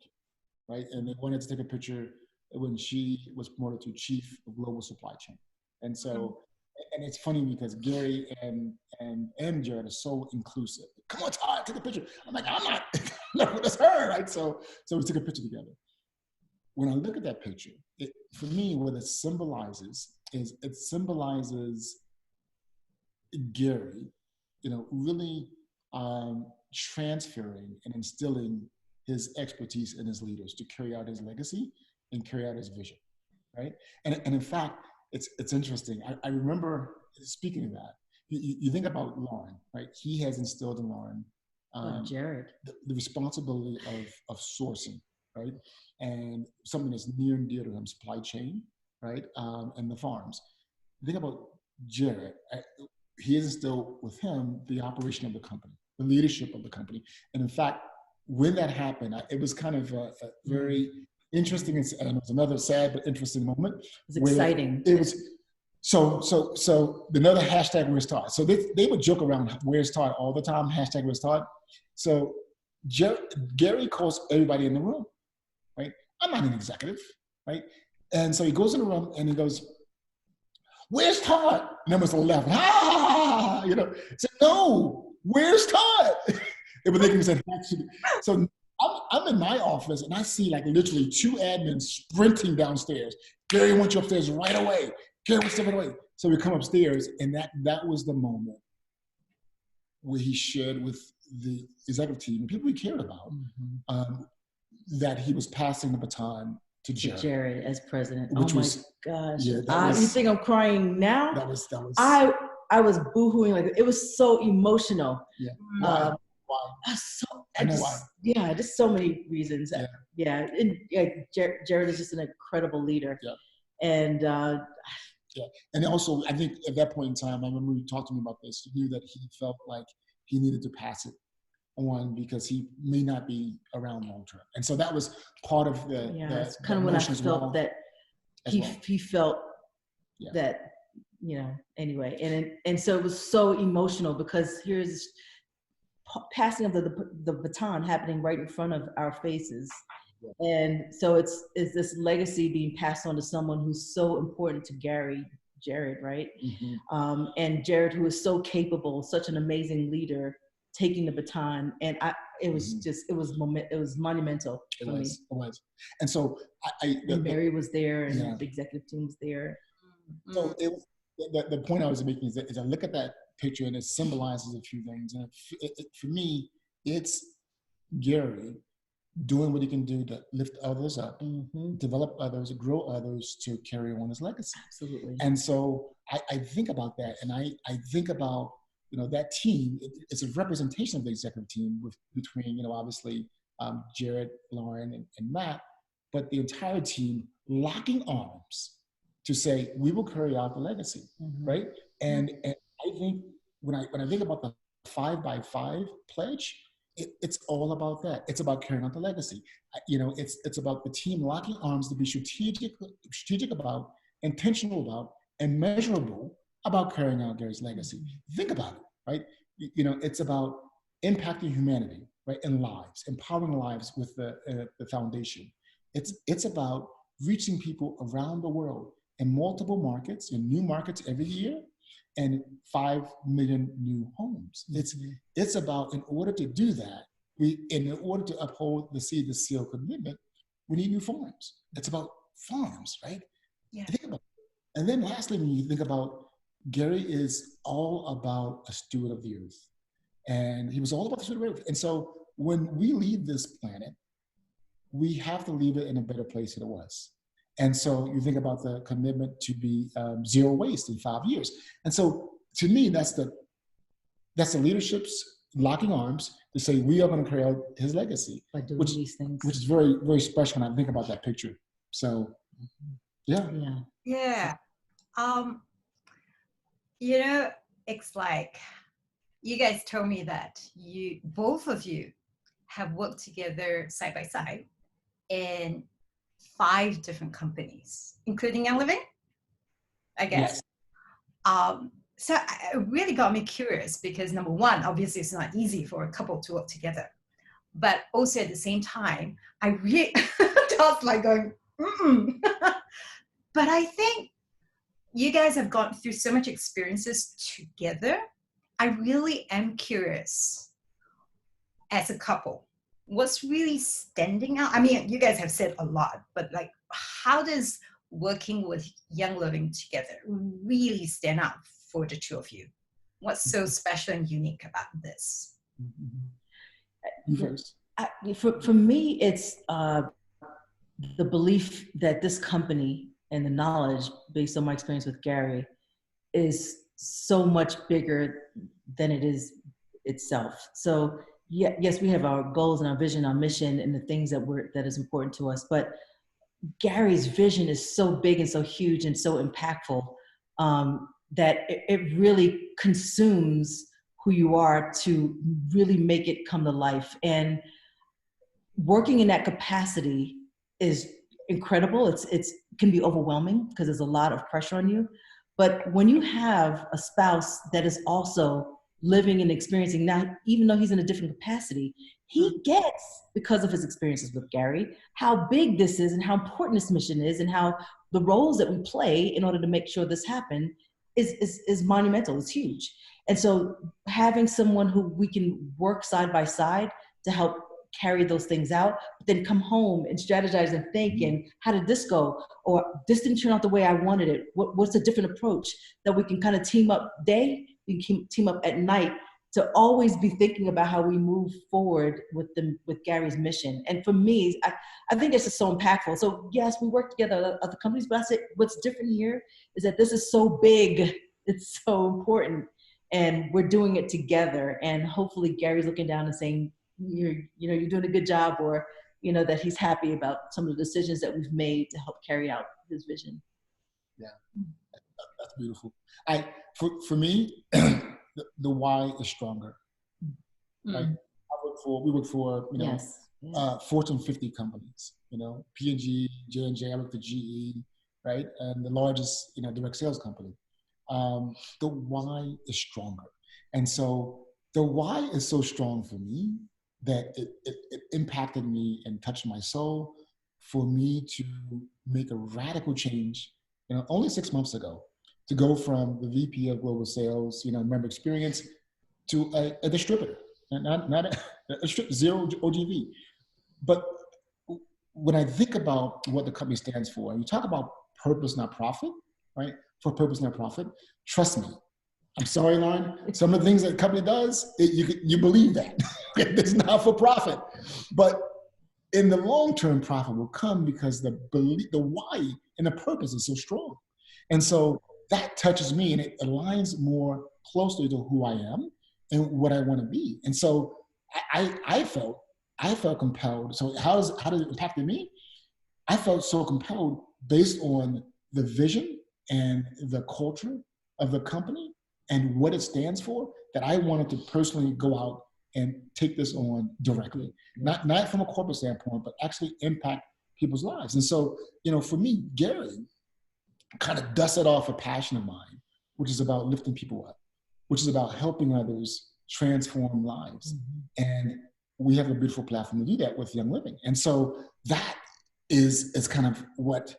[SPEAKER 2] right? And they wanted to take a picture when she was promoted to Chief of Global Supply Chain. And so, and it's funny because Gary and Jared are so inclusive. come on, Todd, take a picture. I'm like, I'm not, no, that's her, right? So we took a picture together. When I look at that picture, for me, what it symbolizes is it symbolizes Gary, really transferring and instilling his expertise in his leaders to carry out his legacy and carry out his vision, right? And in fact, it's interesting. I remember, speaking of that, you think about Lauren, right? He has instilled in Lauren
[SPEAKER 3] Jared,
[SPEAKER 2] the responsibility of sourcing, right? And something that's near and dear to him, supply chain, right? And the farms. Think about Jared. He has instilled with him the operation of the company, the leadership of the company. And in fact, when that happened, it was kind of a very interesting, and it was another sad but interesting moment.
[SPEAKER 3] It was exciting.
[SPEAKER 2] It was so another hashtag Where's Todd. So they would joke around Where's Todd all the time, hashtag Where's Todd. So Gary calls everybody in the room, right? I'm not an executive, right? And so he goes in the room and he goes, "Where's Todd?" And everyone's laughing. Ah, said, "No, where's Todd?" It was making sense. So I'm in my office and I see like literally 2 admins sprinting downstairs. "Gary wants you upstairs right away. Gary wants you right away." So we come upstairs, and that was the moment where he shared with the executive team and people he cared about that he was passing the baton to Jared
[SPEAKER 3] as president.
[SPEAKER 2] Which
[SPEAKER 3] my
[SPEAKER 2] was,
[SPEAKER 3] gosh!
[SPEAKER 2] Yeah,
[SPEAKER 3] you think I'm crying now?
[SPEAKER 2] That was.
[SPEAKER 3] I was boohooing, like it was so emotional.
[SPEAKER 2] Yeah.
[SPEAKER 3] Why? Yeah, just so many reasons.
[SPEAKER 2] Yeah.
[SPEAKER 3] Jared is just an incredible leader.
[SPEAKER 2] Yeah.
[SPEAKER 3] And
[SPEAKER 2] and also I think at that point in time, I remember you talked to me about this. You knew that he felt like he needed to pass it on because he may not be around long term, and so that was part of
[SPEAKER 3] that's kind of when I felt that he felt that anyway, and so it was so emotional because here's this passing of the baton happening right in front of our faces. And so it's this legacy being passed on to someone who's so important to Jared, right? And Jared, who is so capable, such an amazing leader, taking the baton, and it was monumental for me.
[SPEAKER 2] It was, and so
[SPEAKER 3] and Mary was there, and the executive team was there.
[SPEAKER 2] So it was, the point I was making is I look at that picture and it symbolizes a few things, and for me, it's Gary doing what he can do to lift others up, develop others, grow others to carry on his legacy.
[SPEAKER 3] Absolutely.
[SPEAKER 2] And so I think about that, and I think about that team. It's a representation of the executive team between obviously Jared, Lauren, and Matt, but the entire team locking arms to say we will carry out the legacy, right? And I think when I think about the 5x5 pledge, it's all about that. It's about carrying out the legacy. It's about the team locking arms to be strategic about, intentional about, and measurable about carrying out Gary's legacy. Think about it, right? It's about impacting humanity, right, and lives, empowering lives with the foundation. It's about reaching people around the world in multiple markets, in new markets every year, and 5 million new homes. It's about, in order to do that, in order to uphold the Seed to Seal commitment, we need new farms. It's about farms, right?
[SPEAKER 1] Yeah.
[SPEAKER 2] Think about it. And then lastly, when you think about Gary is all about a steward of the earth. And he was all about the steward of the earth. And so when we leave this planet, we have to leave it in a better place than it was. And so you think about the commitment to be zero waste in 5 years. And so to me, that's the leadership's locking arms to say we are going to carry out his legacy.
[SPEAKER 3] By doing these things.
[SPEAKER 2] Which is very, very special when I think about that picture. So, yeah.
[SPEAKER 1] Yeah. It's like you guys told me that both of you have worked together side by side in 5 different companies, including Young Living, I guess.
[SPEAKER 2] Yes.
[SPEAKER 1] So it really got me curious because number one, obviously it's not easy for a couple to work together, but also at the same time, I really, Todd's like going, But I think you guys have gone through so much experiences together. I really am curious. as a couple, what's really standing out? I mean, you guys have said a lot, but like, how does working with Young Living together really stand out for the two of you? What's so special and unique about this?
[SPEAKER 2] You first.
[SPEAKER 3] For me, it's the belief that this company and the knowledge based on my experience with Gary is so much bigger than it is itself. So yes, we have our goals and our vision, our mission, and the things that is important to us. But Gary's vision is so big and so huge and so impactful that it really consumes who you are to really make it come to life. And working in that capacity is incredible. It's can be overwhelming because there's a lot of pressure on you. But when you have a spouse that is also living and experiencing, now, even though he's in a different capacity, he gets, because of his experiences with Gary, how big this is and how important this mission is and how the roles that we play in order to make sure this happens is monumental, it's huge. And so having someone who we can work side by side to help carry those things out, but then come home and strategize and think, and how did this go? Or this didn't turn out the way I wanted it. What's a different approach that we can kind of team up day, we can team up at night to always be thinking about how we move forward with Gary's mission. And for me, I think it's just so impactful. So yes, we work together at other companies, but I say what's different here is that this is so big, it's so important, and we're doing it together. And hopefully Gary's looking down and saying, you're doing a good job, or that he's happy about some of the decisions that we've made to help carry out his vision.
[SPEAKER 2] Yeah, that's beautiful. For me, the why is stronger. Right? We work for
[SPEAKER 3] Yes.
[SPEAKER 2] Fortune 50 companies. P&G, J&J. I work for GE, right, and the largest direct sales company. The why is stronger, and so the why is so strong for me that it impacted me and touched my soul for me to make a radical change, only 6 months ago, to go from the VP of Global Sales, member experience, to a distributor, not a zero OGV. But when I think about what the company stands for, and you talk about purpose, not profit, right? For purpose, not profit, trust me. I'm sorry, Lauren. Some of the things that the company does, you believe that. It's not for profit. But in the long term, profit will come because the why and the purpose is so strong. And so that touches me, and it aligns more closely to who I am and what I want to be. And so I felt compelled. So how did it impact me? I felt so compelled based on the vision and the culture of the company and what it stands for, that I wanted to personally go out and take this on directly, not from a corporate standpoint, but actually impact people's lives. And so, for me, Gary kind of dusted off a passion of mine, which is about lifting people up, which is about helping others transform lives. And we have a beautiful platform to do that with Young Living. And so that is kind of what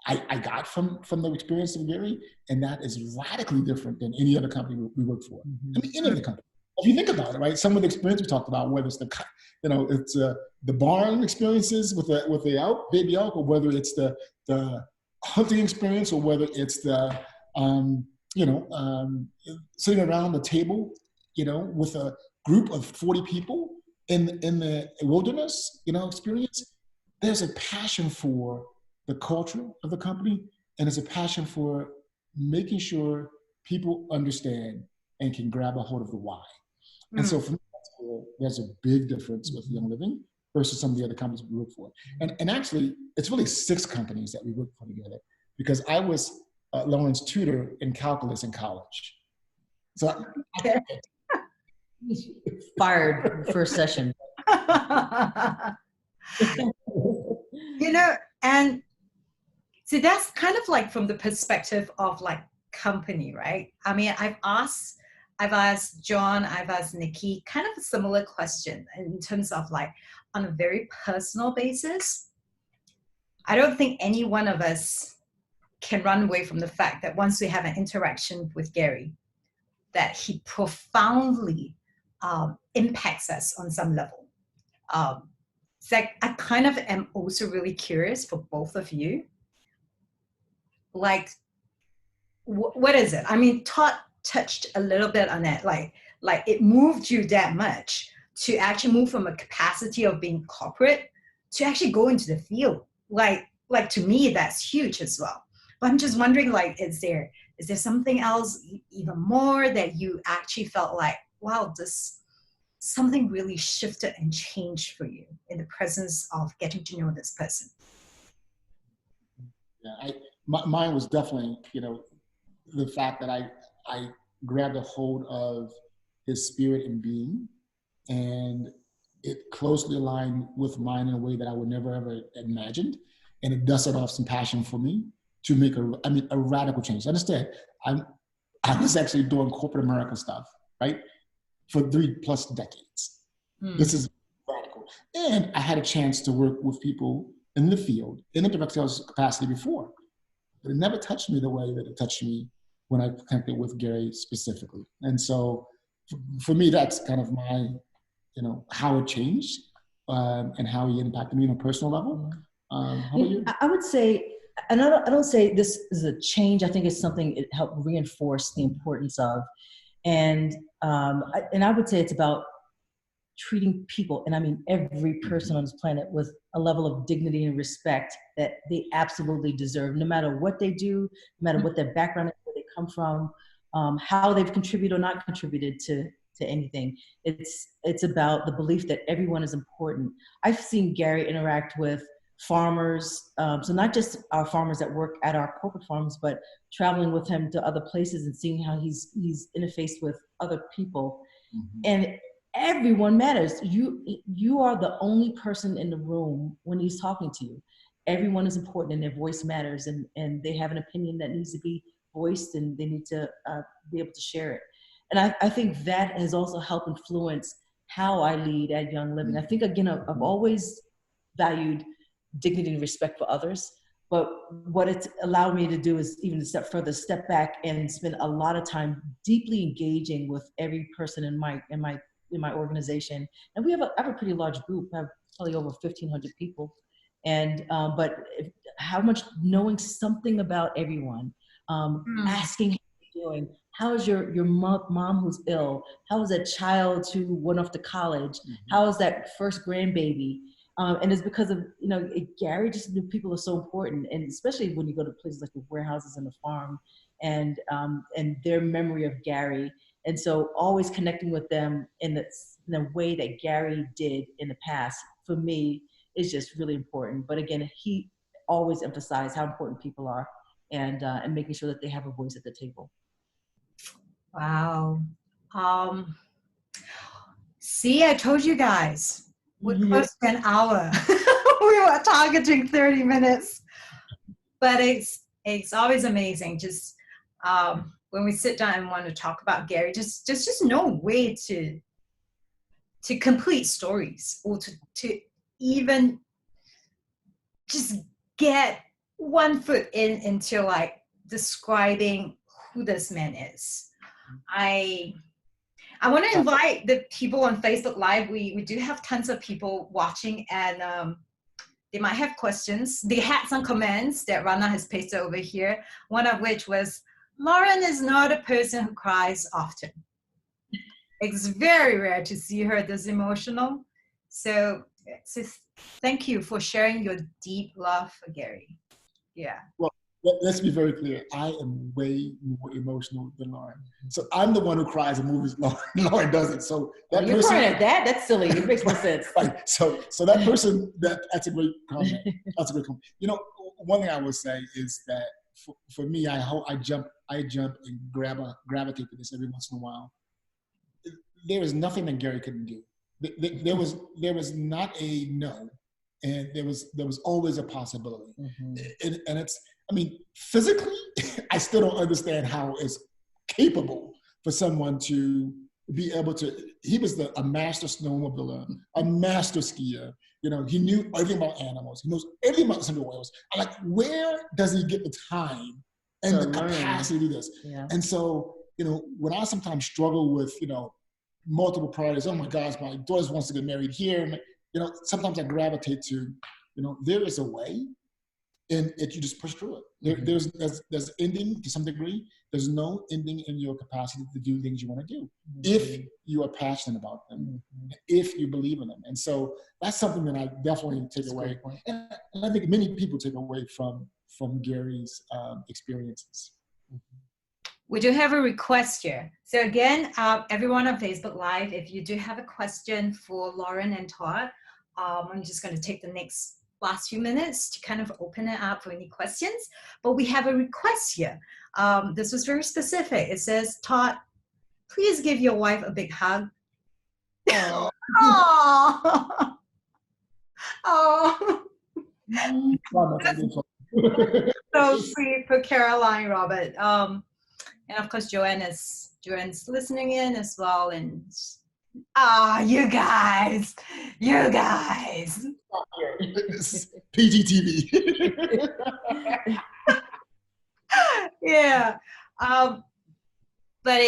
[SPEAKER 2] I got from the experience of Gary, and that is radically different than any other company we work for. I mean, any other company. If you think about it, right? Some of the experience we talked about, whether it's the barn experiences with the baby elk, or whether it's the hunting experience, or whether it's the sitting around the table, with a group of 40 people in the wilderness, experience. There's a passion for the culture of the company, and there's a passion for making sure people understand and can grab a hold of the why. And so for me, there's a big difference with Young Living versus some of the other companies we work for. And actually, it's really 6 companies that we work for together, because I was Lauren's tutor in calculus in college. So
[SPEAKER 3] Fired first session.
[SPEAKER 1] And so that's kind of like from the perspective of like company, right? I mean, I've asked John, I've asked Nikki kind of a similar question in terms of like on a very personal basis. I don't think any one of us can run away from the fact that once we have an interaction with Gary, that he profoundly impacts us on some level. So I kind of am also really curious for both of you. Like, what is it? I mean, Todd touched a little bit on it. Like it moved you that much to actually move from a capacity of being corporate to actually go into the field. Like to me, that's huge as well. But I'm just wondering, like, is there something else even more that you actually felt like, wow, this something really shifted and changed for you in the presence of getting to know this person?
[SPEAKER 2] Yeah, mine was definitely, the fact that I grabbed a hold of his spirit and being, and it closely aligned with mine in a way that I would never ever imagined, and it dusted off some passion for me to make a radical change. Understand, I was actually doing corporate America stuff, right, for 3+ decades. This is radical, and I had a chance to work with people in the field in a direct sales capacity before, but it never touched me the way that it touched me when I connected with Gary specifically. And so for me, that's kind of my, how it changed and how he impacted me on a personal level. How about you?
[SPEAKER 3] I would say, and I don't say this is a change. I think it's something it helped reinforce the importance of. And I would say it's about treating people, and I mean every person on this planet, with a level of dignity and respect that they absolutely deserve, no matter what they do, no matter what their background is, where they come from, how they've contributed or not contributed to anything. It's about the belief that everyone is important. I've seen Gary interact with farmers, so not just our farmers that work at our corporate farms, but traveling with him to other places and seeing how he's interfaced with other people. And everyone matters. You are the only person in the room when he's talking to you. Everyone is important and their voice matters, and they have an opinion that needs to be voiced, and they need to be able to share it. And I think that has also helped influence how I lead at Young Living. I think, again, I've always valued dignity and respect for others, but what it's allowed me to do is even a step further, step back and spend a lot of time deeply engaging with every person in my organization. And I have a pretty large group. I have probably over 1,500 people. And, but how much knowing something about everyone, asking how you're doing, how is your mom who's ill? How is that child who went off to college? How is that first grandbaby? And it's because of, Gary just knew people are so important. And especially when you go to places like the warehouses and the farm, and their memory of Gary. And so always connecting with them in the way that Gary did in the past, for me, is just really important. But again, he always emphasized how important people are, and making sure that they have a voice at the table.
[SPEAKER 1] Wow. See, I told you guys, we're close to an hour. We were targeting 30 minutes. But it's always amazing. Just when we sit down and want to talk about Gary, just no way to complete stories, or to even just get one foot into like describing who this man is. I want to invite the people on Facebook Live. We do have tons of people watching, and they might have questions. They had some comments that Rana has pasted over here, one of which was, Lauren is not a person who cries often. It's very rare to see her this emotional. So thank you for sharing your deep love for Gary. Yeah.
[SPEAKER 2] Well, let's be very clear. I am way more emotional than Lauren. So I'm the one who cries in movies. Lauren doesn't. So that
[SPEAKER 3] you're
[SPEAKER 2] person,
[SPEAKER 3] crying at that? That's silly. It makes no sense.
[SPEAKER 2] Right. So that person, that's a great comment. That's a great comment. One thing I will say is that for me, I jump and gravitate to this every once in a while. There is nothing that Gary couldn't do. There was not a no, and there was always a possibility. And it's, physically, I still don't understand how it's capable for someone to be able to. He was a master snowmobiler, a master skier. He knew everything about animals. He knows everything about the whales. I'm like, where does he get the time and the capacity to do this?
[SPEAKER 3] Yeah.
[SPEAKER 2] And so, when I sometimes struggle with, multiple priorities. Oh my gosh, my daughter wants to get married here. You know, sometimes I gravitate to, you know, there is a way, and if you just push through it. There's ending to some degree. There's no ending in your capacity to do things you want to do if you are passionate about them, if you believe in them. And so that's something that I definitely take away. And I think many people take away from Gary's experiences.
[SPEAKER 1] We do have a request here. So again, everyone on Facebook Live, if you do have a question for Lauren and Todd, I'm just going to take the last few minutes to kind of open it up for any questions. But we have a request here. This was very specific. It says, Todd, please give your wife a big hug. Oh. Oh. So sweet for Caroline Robert. And of course, Joanne's listening in as well. And you guys.
[SPEAKER 2] PGTV.
[SPEAKER 1] Yeah. But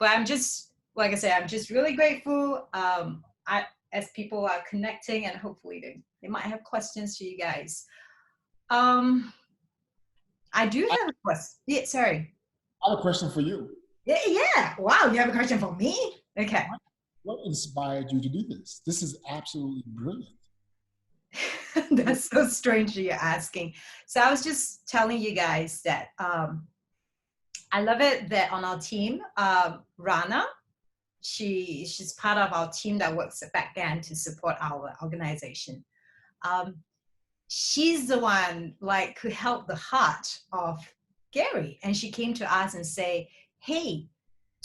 [SPEAKER 1] I'm just, like I said, I'm just really grateful. As people are connecting, and hopefully they might have questions for you guys. I do have a question. Yeah, sorry.
[SPEAKER 2] I have a question for you.
[SPEAKER 1] Yeah. Wow, you have a question for me? Okay.
[SPEAKER 2] What inspired you to do this? This is absolutely brilliant.
[SPEAKER 1] That's so strange that you're asking. So I was just telling you guys that I love it that on our team, Rana, she's part of our team that works back end to support our organization. She's the one like who held the heart of Gary, and she came to us and say, hey,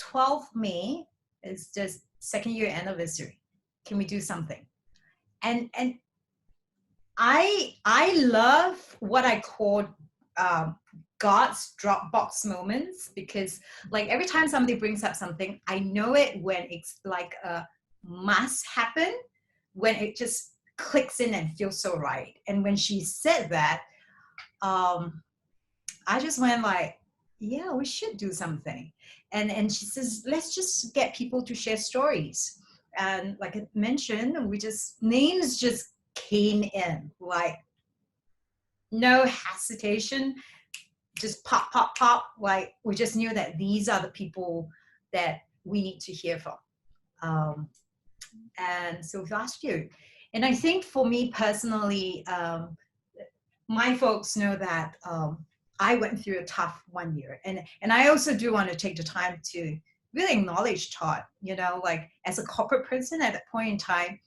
[SPEAKER 1] 12th May is just second year anniversary. Can we do something? And I love what I call God's Dropbox moments, because like every time somebody brings up something, I know it when it's like a must happen, when it just clicks in and feels so right. And when she said that, I just went like, yeah, we should do something. And she says, let's just get people to share stories. And like I mentioned, names just came in, like no hesitation, just pop. Like we just knew that these are the people that we need to hear from. And so we've asked you. And I think for me personally, my folks know that I went through a tough 1 year. And I also do want to take the time to really acknowledge Todd, you know, like as a corporate person at that point in time,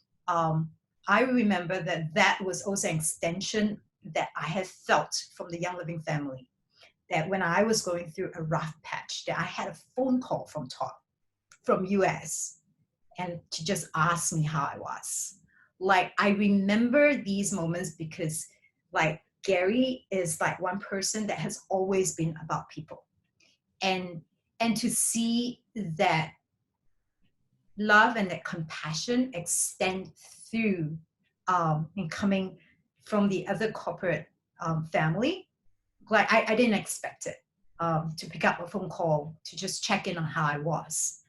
[SPEAKER 1] I remember that was also an extension that I had felt from the Young Living family, that when I was going through a rough patch, that I had a phone call from Todd from US and to just ask me how I was. Like, I remember these moments because like Gary is like one person that has always been about people. And to see that love and that compassion extend through and coming from the other corporate family, like I didn't expect it, to pick up a phone call to just check in on how I was.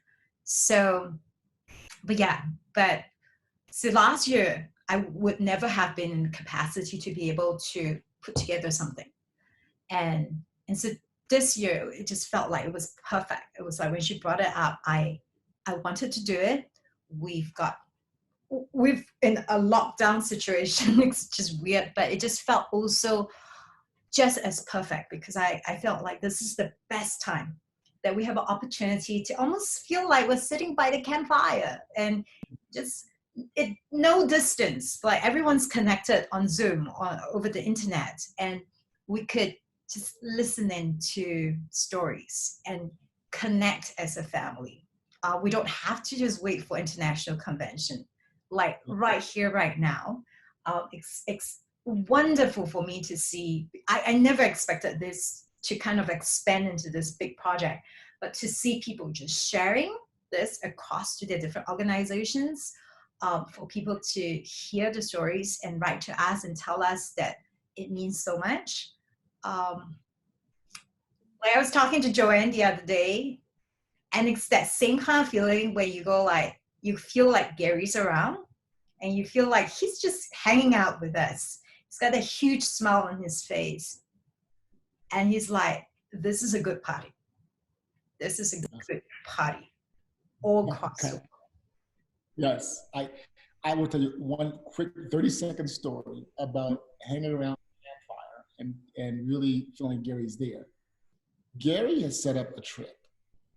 [SPEAKER 1] So, so last year I would never have been in capacity to be able to put together something. And so this year, it just felt like it was perfect. It was like when she brought it up, I wanted to do it. We've in a lockdown situation. It's just weird, but it just felt also just as perfect, because I felt like this is the best time that we have an opportunity to almost feel like we're sitting by the campfire and just no distance, like everyone's connected on Zoom or over the internet, and we could just listen in to stories and connect as a family. We don't have to just wait for international convention, like right here, right now. It's wonderful for me to see. I never expected this to kind of expand into this big project, but to see people just sharing this across to their different organizations, for people to hear the stories and write to us and tell us that it means so much. Like I was talking to Joanne the other day, and it's that same kind of feeling where you go like, you feel like Gary's around, and you feel like he's just hanging out with us. He's got a huge smile on his face. And he's like, this is a good party. This is a good party. All across.
[SPEAKER 2] Okay. Yes. I will tell you one quick 30-second story about hanging around the campfire and really feeling Gary's there. Gary has set up a trip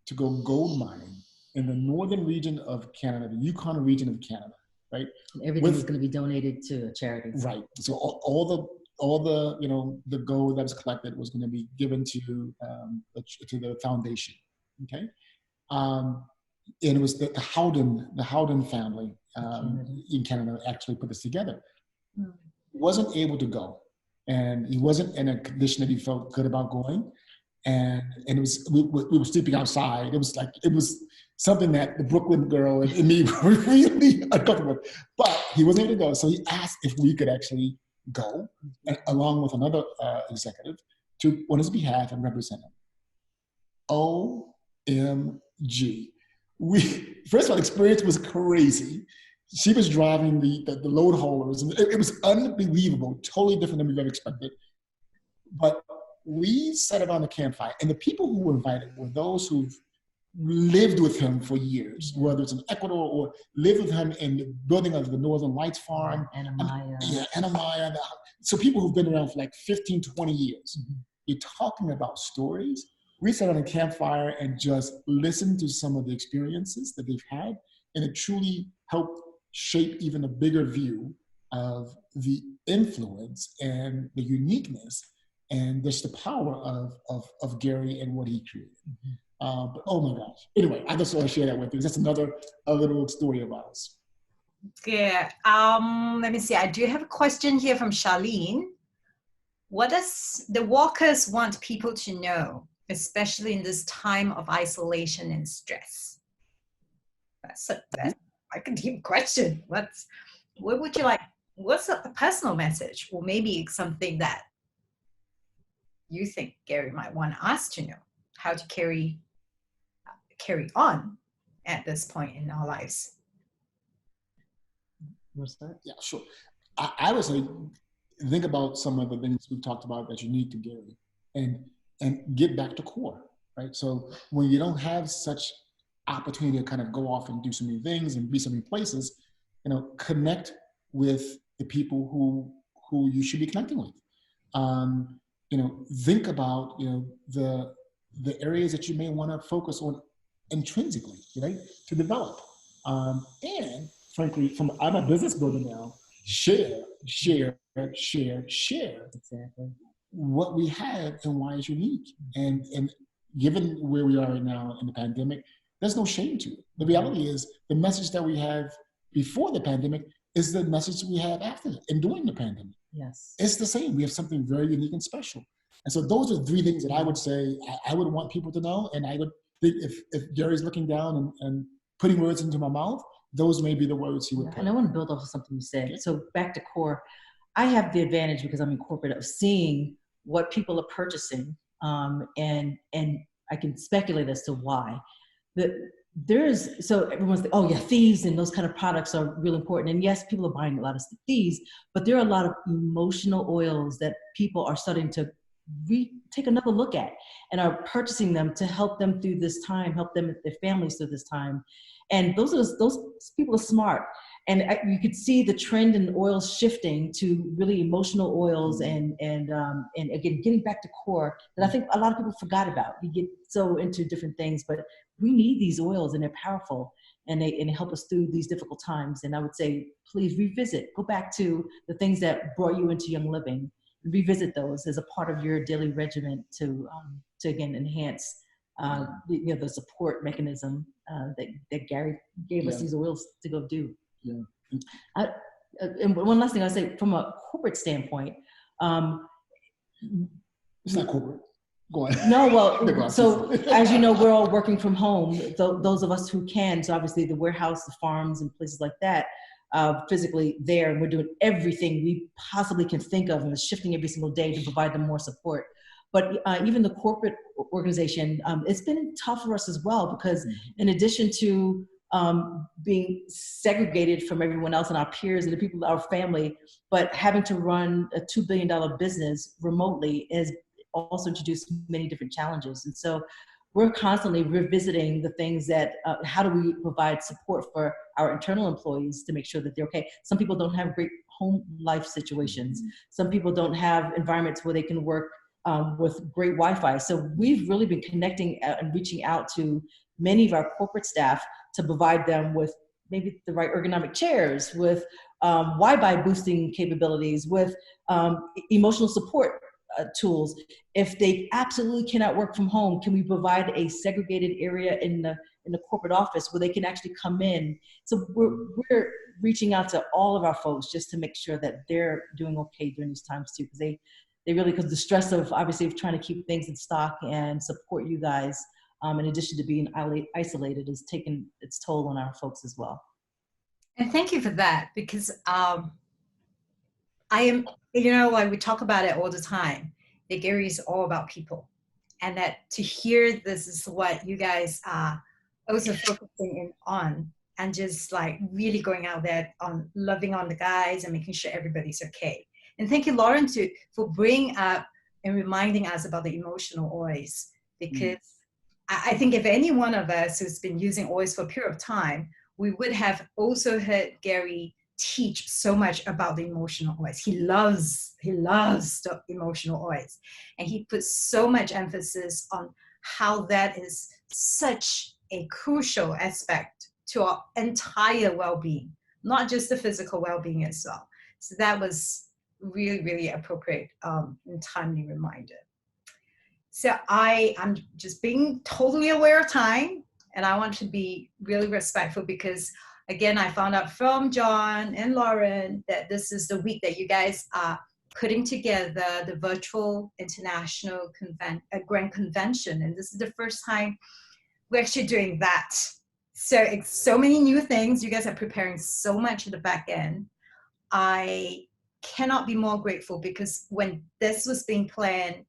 [SPEAKER 2] to go gold mining in the northern region of Canada, the Yukon region of Canada, right?
[SPEAKER 4] Everything is going to be donated to charities.
[SPEAKER 2] Right. So all the the gold that was collected was going to be given to the foundation. Okay. And it was the Howden family in Canada actually put this together.
[SPEAKER 1] Mm.
[SPEAKER 2] He wasn't able to go, and he wasn't in a condition that he felt good about going. And it was we were sleeping outside. It was something that the Brooklyn girl and me were really uncomfortable with. But he wasn't able to go, so he asked if we could actually go, along with another executive, on his behalf and represent him. OMG. First of all, the experience was crazy. She was driving the load haulers, and it was unbelievable, totally different than we ever expected. But we sat around the campfire, and the people who were invited were those who've lived with him for years, whether it's in Ecuador or lived with him in the building of the Northern Lights Farm. Anamaya. So people who've been around for like 15, 20 years. Mm-hmm. You're talking about stories. We sat on a campfire and just listened to some of the experiences that they've had, and it truly helped shape even a bigger view of the influence and the uniqueness and just the power of Gary and what he created. Mm-hmm. But oh my gosh. Anyway, I just want to share that with you. That's a little story of ours.
[SPEAKER 1] Yeah. Let me see. I do have a question here from Charlene. What does the Walkers want people to know, especially in this time of isolation and stress? That's like a deep question. What would you like? What's a personal message, or maybe something that you think Gary might want us to know? How to carry on at this point in our lives?
[SPEAKER 4] What's that?
[SPEAKER 2] Yeah, sure. I would say think about some of the things we've talked about that's unique to Gary, and get back to core, right? So when you don't have such opportunity to kind of go off and do so many things and be so many places, connect with the people who you should be connecting with. Think about the areas that you may want to focus on intrinsically, right, to develop. And frankly, I'm a business builder now. Share.
[SPEAKER 4] Exactly.
[SPEAKER 2] What we have and why it's unique. And given where we are right now in the pandemic, there's no shame to it. The reality is the message that we have before the pandemic is the message we have after and during the pandemic.
[SPEAKER 4] Yes.
[SPEAKER 2] It's the same. We have something very unique and special. And so those are three things that I would say I would want people to know. And I would think if Gary's looking down and putting words into my mouth, those may be the words he would put.
[SPEAKER 4] And I want to build off of something you said. Okay. So back to core, I have the advantage because I'm in corporate of seeing what people are purchasing. And I can speculate as to why. So everyone's like, oh yeah, thieves and those kind of products are real important. And yes, people are buying a lot of thieves, but there are a lot of emotional oils that people are starting to take another look at and are purchasing them to help them through this time, help them and their families through this time. And those people are smart. And you could see the trend in oils shifting to really emotional oils and again, getting back to core that I think a lot of people forgot about. You get so into different things, but we need these oils and they're powerful and they help us through these difficult times. And I would say, please go back to the things that brought you into Young Living, revisit those as a part of your daily regimen to again, enhance the support mechanism that Gary gave us these oils to go do.
[SPEAKER 2] Yeah.
[SPEAKER 4] And one last thing I'll say from a corporate standpoint.
[SPEAKER 2] It's not corporate. Go on.
[SPEAKER 4] No, well, so as you know, we're all working from home, those of us who can. So obviously the warehouse, the farms and places like that, physically there, and we're doing everything we possibly can think of and it's shifting every single day to provide them more support. But even the corporate organization, it's been tough for us as well because in addition to being segregated from everyone else and our peers and the people, our family, but having to run a $2 billion business remotely has also introduced many different challenges. And so we're constantly revisiting the things that, how do we provide support for our internal employees to make sure that they're okay. Some people don't have great home life situations. Some people don't have environments where they can work with great Wi-Fi. So we've really been connecting and reaching out to many of our corporate staff to provide them with maybe the right ergonomic chairs, with Wi-Fi boosting capabilities, with emotional support tools. If they absolutely cannot work from home, can we provide a segregated area in the corporate office where they can actually come in? So we're reaching out to all of our folks just to make sure that they're doing okay during these times too, because they really, because the stress of obviously of trying to keep things in stock and support you guys, in addition to being isolated, is taking its toll on our folks as well.
[SPEAKER 1] And thank you for that, because I am, like we talk about it all the time, that Gary is all about people. And that to hear this is what you guys are also focusing on, and just like really going out there on loving on the guys and making sure everybody's okay. And thank you, Lauren, for bringing up and reminding us about the emotional oils, because I think if any one of us who's been using oils for a period of time, we would have also heard Gary teach so much about the emotional oils. He loves the emotional oils. And he puts so much emphasis on how that is such a crucial aspect to our entire well-being, not just the physical well-being as well. So that was really, really appropriate and timely reminder. So I'm just being totally aware of time, and I want to be really respectful, because again, I found out from John and Lauren that this is the week that you guys are putting together the virtual international grand convention. And this is the first time we're actually doing that. So it's so many new things. You guys are preparing so much at the back end. I cannot be more grateful, because when this was being planned,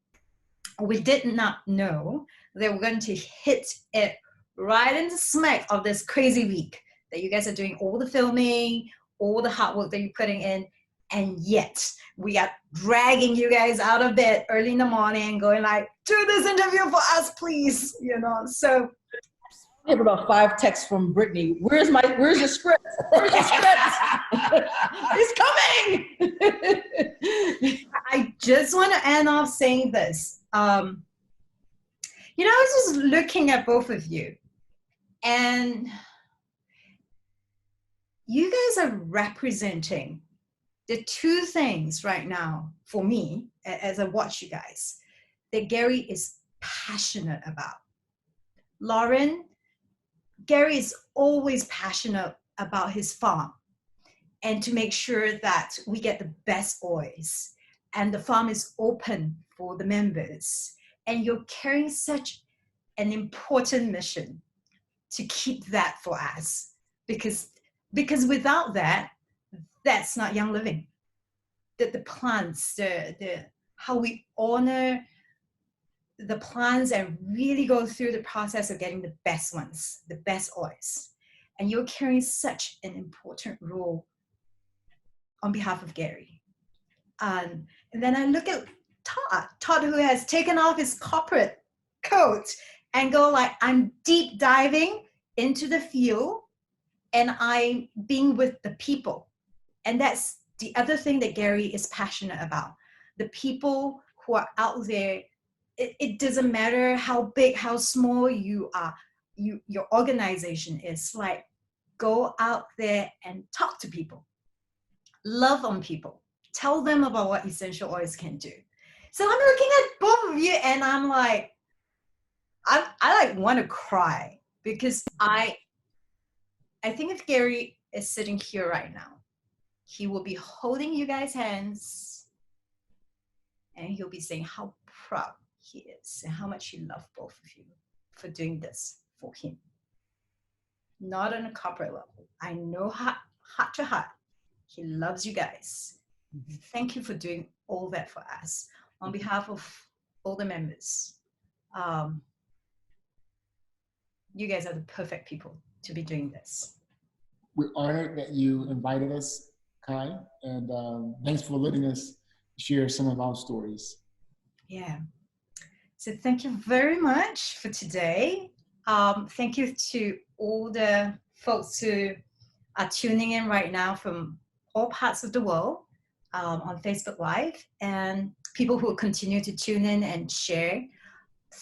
[SPEAKER 1] we did not know that we're going to hit it right in the smack of this crazy week that you guys are doing all the filming, all the hard work that you're putting in, and yet we are dragging you guys out of bed early in the morning, going like, do this interview for us, please, So
[SPEAKER 3] I have about 5 texts from Brittany. Where's the script? Where's the script? It's coming.
[SPEAKER 1] I just want to end off saying this. I was just looking at both of you, and you guys are representing the two things right now for me, as I watch you guys, that Gary is passionate about. Lauren, Gary is always passionate about his farm and to make sure that we get the best oils, and the farm is open for the members. And you're carrying such an important mission to keep that for us, because without that, that's not young living. The plants, the how we honor the plants and really go through the process of getting the best ones, the best oils. And you're carrying such an important role on behalf of Gary. And then I look at Todd, who has taken off his corporate coat and go like, I'm deep diving into the field, and I'm being with the people. And that's the other thing that Gary is passionate about. The people who are out there. It doesn't matter how big, how small you are, your organization is, like, go out there and talk to people, love on people, tell them about what essential oils can do. So I'm looking at both of you, and I'm like, I like want to cry, because I think if Gary is sitting here right now, he will be holding you guys' hands, and he'll be saying how proud he is and how much he loves both of you for doing this for him. Not on a corporate level. I know heart to heart, he loves you guys. Thank you for doing all that for us. On behalf of all the members, you guys are the perfect people to be doing this.
[SPEAKER 2] We're honored that you invited us, Kai, and thanks for letting us share some of our stories.
[SPEAKER 1] Yeah. So thank you very much for today. Thank you to all the folks who are tuning in right now from all parts of the world on Facebook Live, and people who will continue to tune in and share.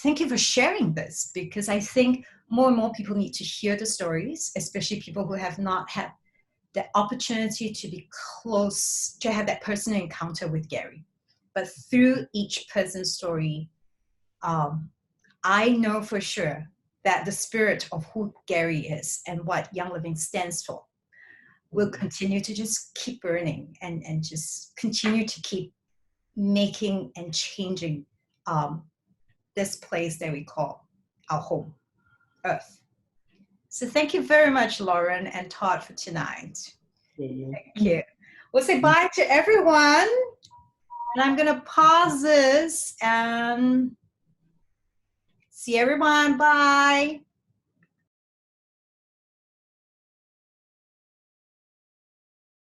[SPEAKER 1] Thank you for sharing this, because I think more and more people need to hear the stories, especially people who have not had the opportunity to be close, to have that personal encounter with Gary. But through each person's story, I know for sure that the spirit of who Gary is and what Young Living stands for will continue to just keep burning and just continue to keep making and changing this place that we call our home, Earth. So thank you very much, Lauren and Todd, for tonight. Thank you. We'll say bye to everyone. And I'm going to pause this and see everyone. Bye.